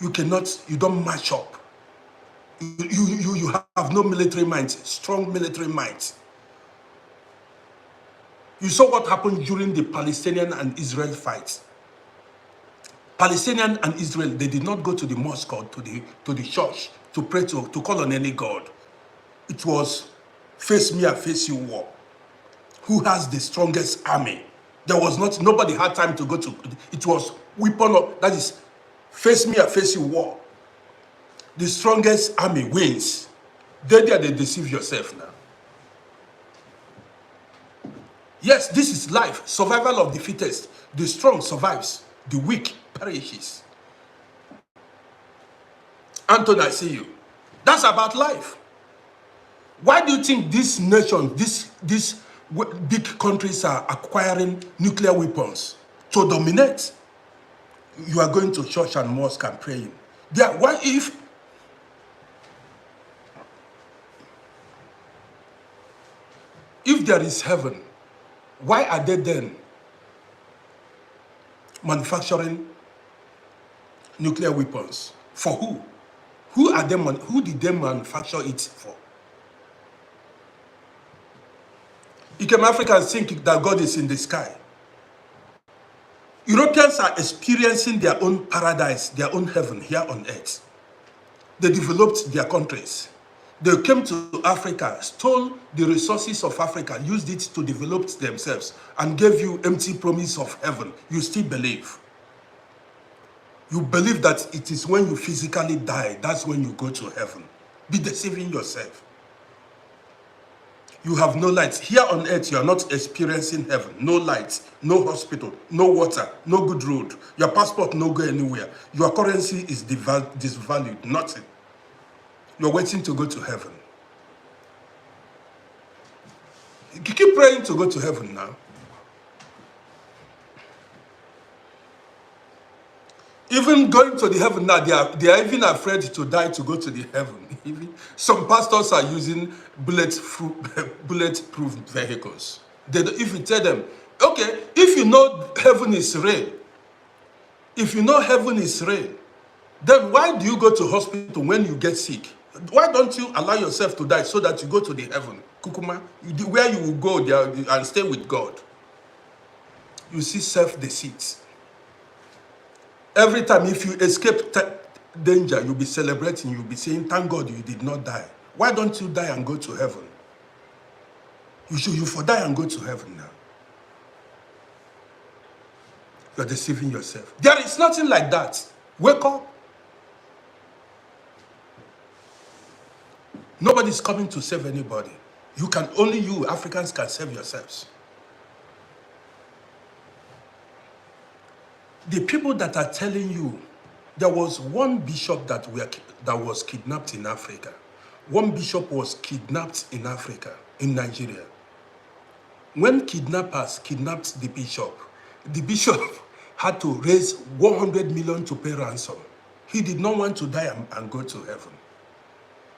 You don't match up. You have no military might, strong military might. You saw what happened during the Palestinian and Israel fights. Palestinian and Israel, they did not go to the mosque or to the church to pray to call on any god. It was face me, I face you war. Who has the strongest army? Nobody had time to go to, it was weapon up, that is, face me, I face you war. The strongest army wins. They deceive yourself now. Yes, this is life. Survival of the fittest. The strong survives. The weak perishes. Anthony, I see you. That's about life. Why do you think this nation, these big countries are acquiring nuclear weapons? To dominate. you are going to church and mosque and praying. There, why if there is heaven, why are they then manufacturing nuclear weapons? For who? Who did they manufacture it for? Became Africans think that God is in the sky. Europeans are experiencing their own paradise, their own heaven here on earth. They developed their countries. They came to Africa, stole the resources of Africa, used it to develop themselves, and gave you empty promise of heaven. You still believe. You believe that it is when you physically die, that's when you go to heaven. Be deceiving yourself. You have no light. Here on earth, you are not experiencing heaven. No light, no hospital, no water, no good road. Your passport no go anywhere. Your currency is disvalued, nothing. You're waiting to go to heaven. You keep praying to go to heaven now. Even going to the heaven now, they are even afraid to die to go to the heaven. Even some pastors are using bulletproof vehicles. If you tell them, okay, if you know heaven is real, then why do you go to hospital when you get sick? Why don't you allow yourself to die so that you go to the heaven? Kukuma, where you will go there and stay with God. You see self-deceit. Every time if you escape danger, you'll be celebrating, you'll be saying, thank God you did not die. Why don't you die and go to heaven? You for die and go to heaven now. You're deceiving yourself. There is nothing like that. Wake up. Nobody's coming to save anybody. Only you Africans can save yourselves. The people that are telling you, there was one bishop that was kidnapped in Africa. One bishop was kidnapped in Africa, in Nigeria. When kidnappers kidnapped the bishop had to raise 100 million to pay ransom. He did not want to die and go to heaven.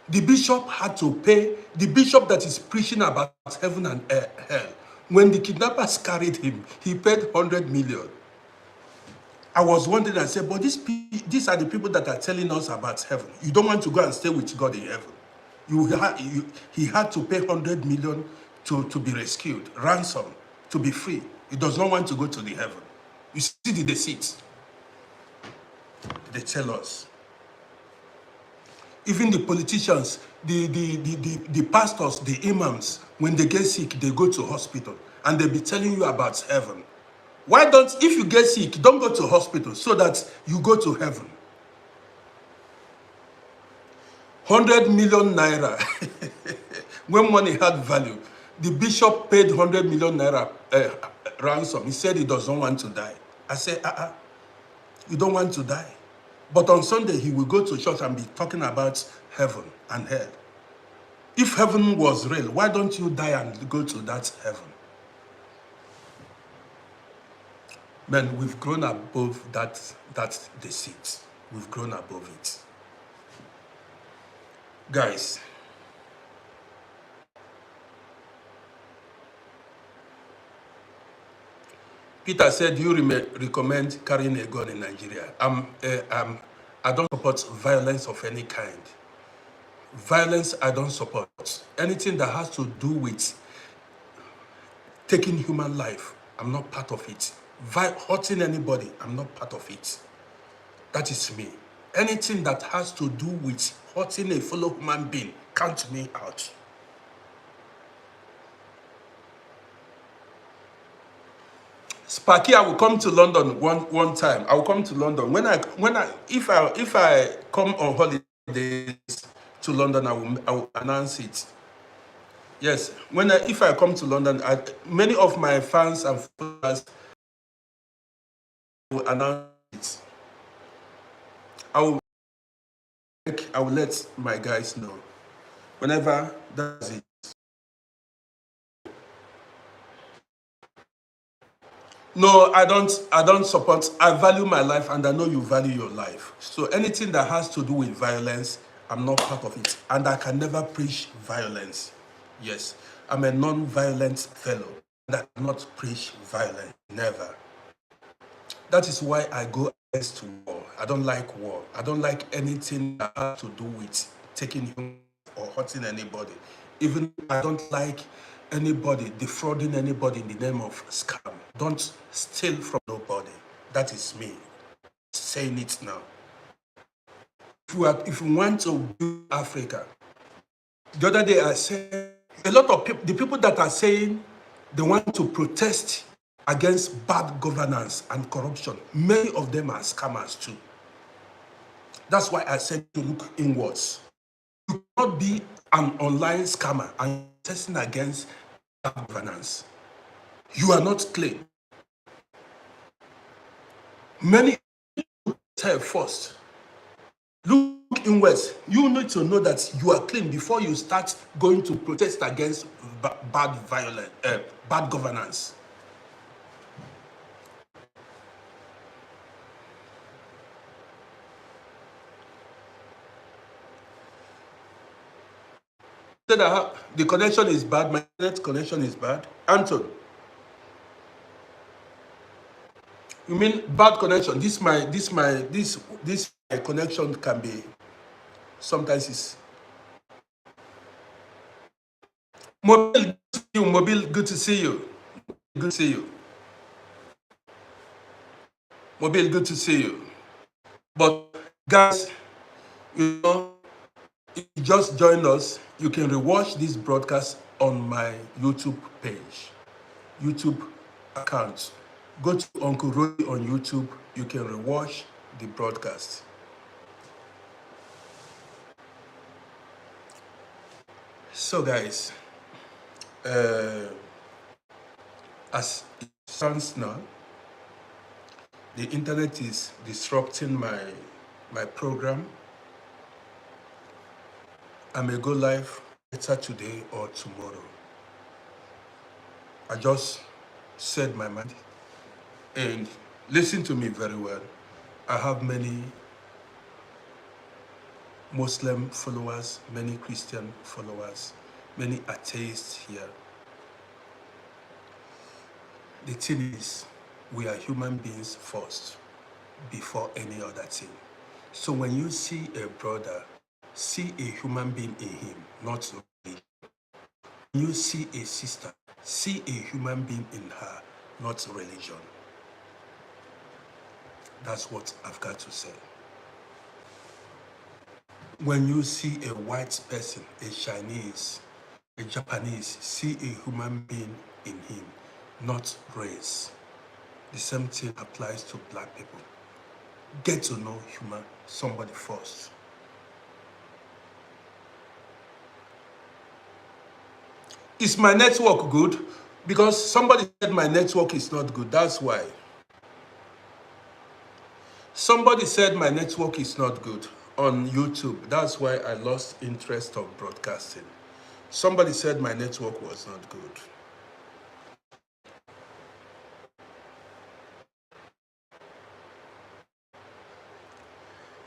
The bishop had to pay, the bishop that is preaching about heaven and hell. When the kidnappers carried him, he paid 100 million. I was wondering, I said, but these are the people that are telling us about heaven. You don't want to go and stay with God in heaven. He had to pay 100 million to be rescued, ransom, to be free. He does not want to go to the heaven. You see the deceit. They tell us. Even the politicians, the pastors, the imams, when they get sick, they go to hospital and they be telling you about heaven. Why don't, if you get sick, don't go to hospital so that you go to heaven. 100 million naira. When money had value, the bishop paid 100 million naira ransom. He said he doesn't want to die. I said, you don't want to die. But on Sunday, he will go to church and be talking about heaven and hell. If heaven was real, why don't you die and go to that heaven? Man, we've grown above that deceit. We've grown above it. Guys, Peter said, do you recommend carrying a gun in Nigeria? I don't support violence of any kind. Violence, I don't support. Anything that has to do with taking human life, I'm not part of it. Hurting anybody, I'm not part of it. That is me. Anything that has to do with hurting a fellow human being, count me out. Sparky, I will come to London one time. I will come to London. If I come on holidays to London, I will announce it. Yes, if I come to London, many of my fans and followers will announce it. I will let my guys know whenever that's it. No, I don't support. I value my life and I know you value your life. So anything that has to do with violence, I'm not part of it. And I can never preach violence. Yes. I'm a non-violent fellow. And I cannot preach violence. Never. That is why I go against war. I don't like war. I don't like anything that has to do with taking human or hurting anybody. Even I don't like anybody defrauding anybody in the name of scam. Don't steal from nobody. That is me saying it now. If you want to build Africa, the other day I said a lot of people, the people that are saying they want to protest against bad governance and corruption, many of them are scammers too. That's why I said to look inwards. You cannot be an online scammer and protesting against bad governance. You are not clean. Many tell first. Look inwards. You need to know that you are clean before you start going to protest against bad governance. Say that the connection is bad. My net connection is bad. Anton, you mean bad connection? This my connection can be sometimes is mobile. Mobile, good to see you. Good to see you. Mobile, good to see you. But guys, you know, if you just join us, you can rewatch this broadcast on my YouTube page, YouTube account. Go to Uncle Roddy on YouTube. You can rewatch the broadcast. So, guys, uh, as it stands now, the internet is disrupting my program. I may go live later today or tomorrow. I just said my mind. And listen to me very well. I have many Muslim followers, many Christian followers, many atheists here. The thing is, we are human beings first, before any other thing. So when you see a brother, see a human being in him, not religion. When you see a sister, see a human being in her, not religion. That's what I've got to say. When you see a white person, a Chinese, a Japanese, see a human being in him, not race. The same thing applies to black people. Get to know somebody first. Is my network good? Because somebody said my network is not good. That's why. Somebody said my network is not good on YouTube. That's why I lost interest of broadcasting. Somebody said my network was not good.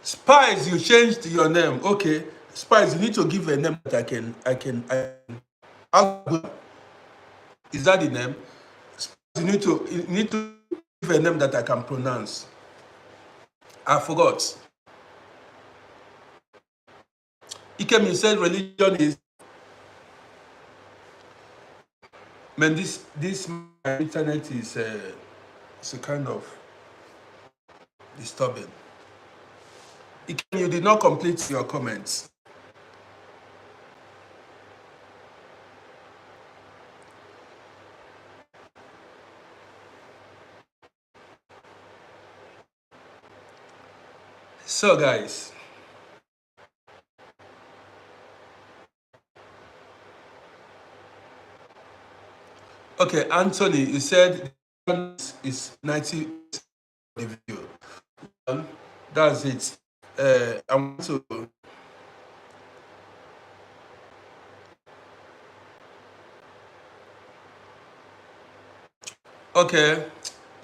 Spice, you changed your name. Okay. Spice, you need to give a name that how good is that the name? Spice, you need to give a name that I can pronounce. I forgot. Ikem, you said religion is, man, this internet is it's a kind of disturbing. Ikem, you did not complete your comments. So, guys, okay, Anthony, you said is 90 the video. That's it. I want to. Okay,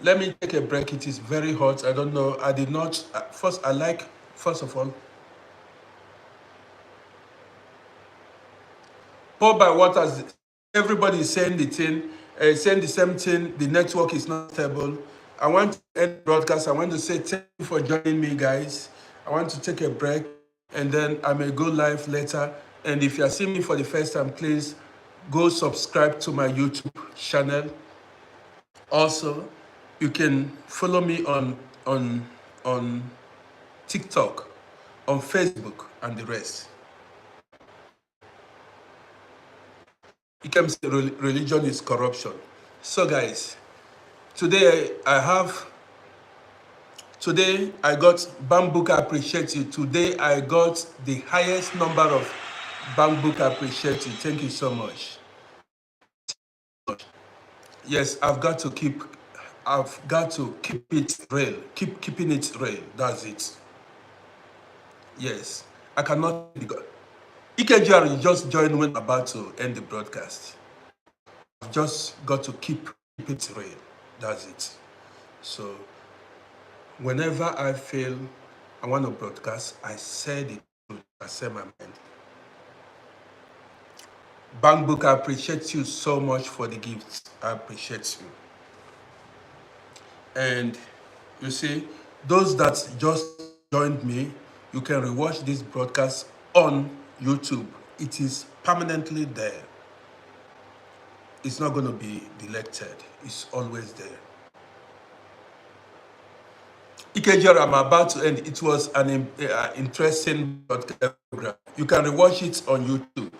Let me take a break. It is very hot. I don't know. I did not. First of all, Paul by Waters, everybody is saying the thing, saying the same thing. The network is not stable. I want to end the broadcast. I want to say thank you for joining me, guys. I want to take a break, and then I may go live later. And if you are seeing me for the first time, please go subscribe to my YouTube channel. Also, you can follow me on TikTok, on Facebook, and the rest. It comes to religion is corruption. So guys, today I got Bamboo appreciate you. Today I got the highest number of Bamboo appreciate you. Thank you so much. Yes, I've got to keep it real. Keeping it real. That's it. Yes. I cannot EKGR just joined when I'm about to end the broadcast. I've just got to keep it real. That's it. So whenever I feel I want to broadcast, I said it. I said my mind. Bankbook, I appreciate you so much for the gifts. I appreciate you. And you see, those that just joined me, you can rewatch this broadcast on YouTube. It is permanently there. It's not going to be deleted. It's always there. EKGR, I'm about to end. It was an interesting broadcast program. You can rewatch it on YouTube.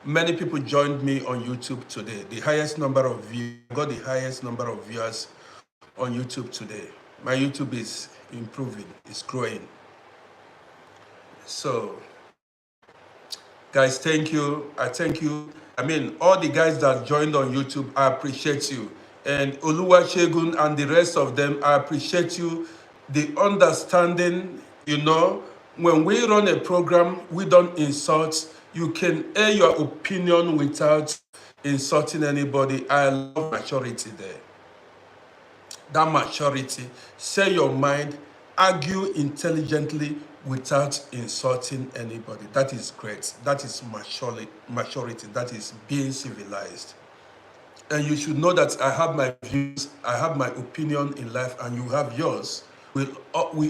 Many people joined me on YouTube today. The highest number of views, got the highest number of viewers on YouTube today. My YouTube is improving, it's growing. So, guys, thank you. I thank you. I mean, all the guys that joined on YouTube, I appreciate you. And Oluwasegun and the rest of them, I appreciate you. The understanding, you know, when we run a program, we don't insult. You can air your opinion without insulting anybody. I love maturity there. That maturity, say your mind, argue intelligently without insulting anybody. That is great. That is maturity. That is being civilized. And you should know that I have my views, I have my opinion in life, and you have yours. We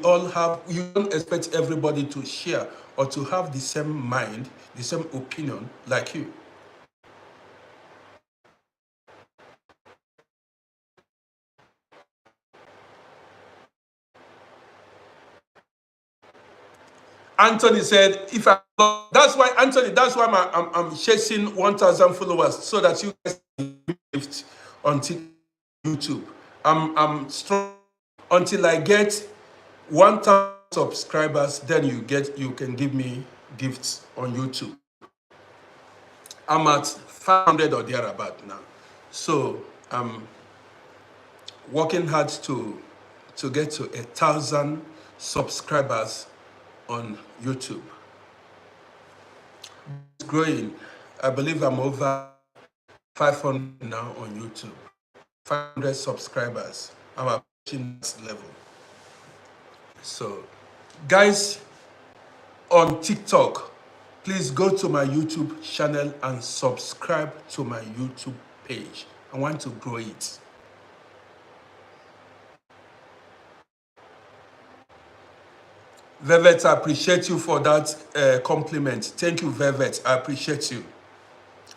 all have, you don't expect everybody to share or to have the same mind, the same opinion like you. Anthony said, if I, that's why, Anthony, that's why I'm chasing 1,000 followers so that you guys can gift on YouTube. I'm strong until I get 1,000 subscribers, then you can give me gifts on YouTube. I'm at 500 or thereabout now. So I'm working hard to get to 1,000 subscribers on YouTube. It's growing. I believe I'm over 500 now on YouTube. 500 subscribers. I'm approaching this level. So, guys, on TikTok, please go to my YouTube channel and subscribe to my YouTube page. I want to grow it. Velvet, I appreciate you for that compliment. Thank you, Velvet. I appreciate you.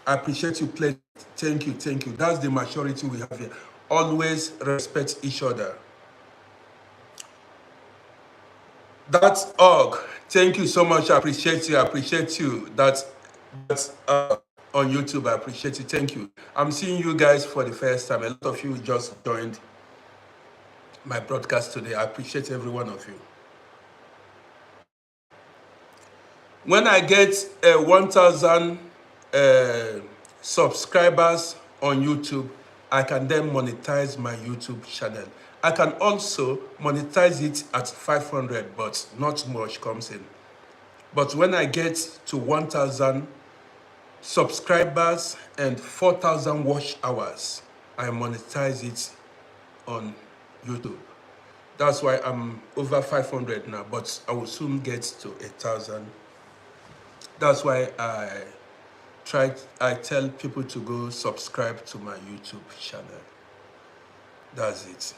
I appreciate you. Thank you, thank you. That's the maturity we have here. Always respect each other. That's Og. Thank you so much. I appreciate you. I appreciate you. That's on YouTube. I appreciate you. Thank you. I'm seeing you guys for the first time. A lot of you just joined my broadcast today. I appreciate every one of you. When I get 1,000 subscribers on YouTube, I can then monetize my YouTube channel. I can also monetize it at 500, but not much comes in. But when I get to 1,000 subscribers and 4,000 watch hours, I monetize it on YouTube. That's why I'm over 500 now, but I will soon get to 1,000. That's why I tell people to go subscribe to my YouTube channel. That's it.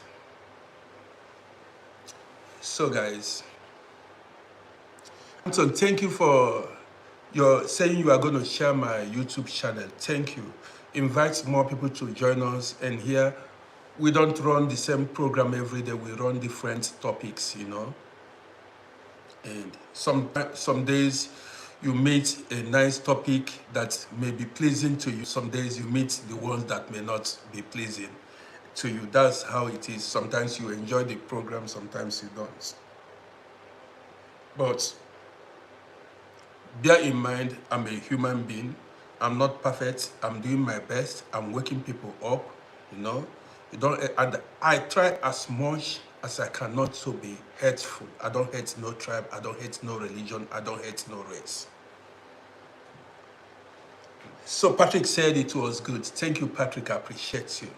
So guys, so thank you for your saying you are going to share my YouTube channel. Thank you. Invite more people to join us. And here, we don't run the same program every day. We run different topics, you know. And some days you meet a nice topic that may be pleasing to you. Some days you meet the ones that may not be pleasing to you. That's how it is. Sometimes you enjoy the program, sometimes you don't. But bear in mind, I'm a human being. I'm not perfect. I'm doing my best. I'm waking people up, you know. And I try as much as I can not to be hurtful. I don't hate no tribe. I don't hate no religion. I don't hate no race. So Patrick said it was good. Thank you, Patrick. I appreciate you.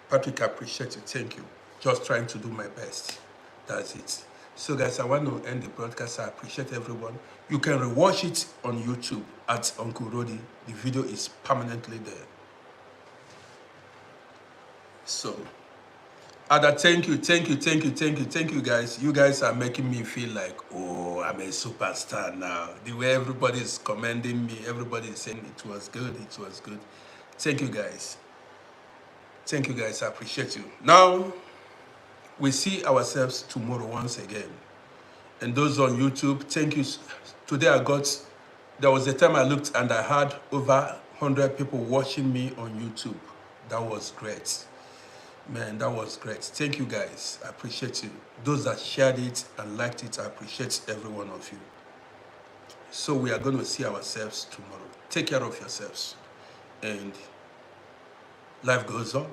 Patrick, I appreciate you. Thank you. Just trying to do my best. That's it. So guys, I want to end the broadcast. I appreciate everyone. You can rewatch it on YouTube at Uncle Roddy. The video is permanently there. So, Ada, thank you guys. You guys are making me feel like, oh, I'm a superstar now. The way everybody is commending me, everybody is saying it was good. Thank you guys. Thank you guys, I appreciate you. Now, we see ourselves tomorrow once again. And those on YouTube, thank you. Today there was a time I looked and I had over 100 people watching me on YouTube. That was great. Man, that was great. Thank you guys, I appreciate you. Those that shared it and liked it, I appreciate every one of you. So we are going to see ourselves tomorrow. Take care of yourselves. And life goes on.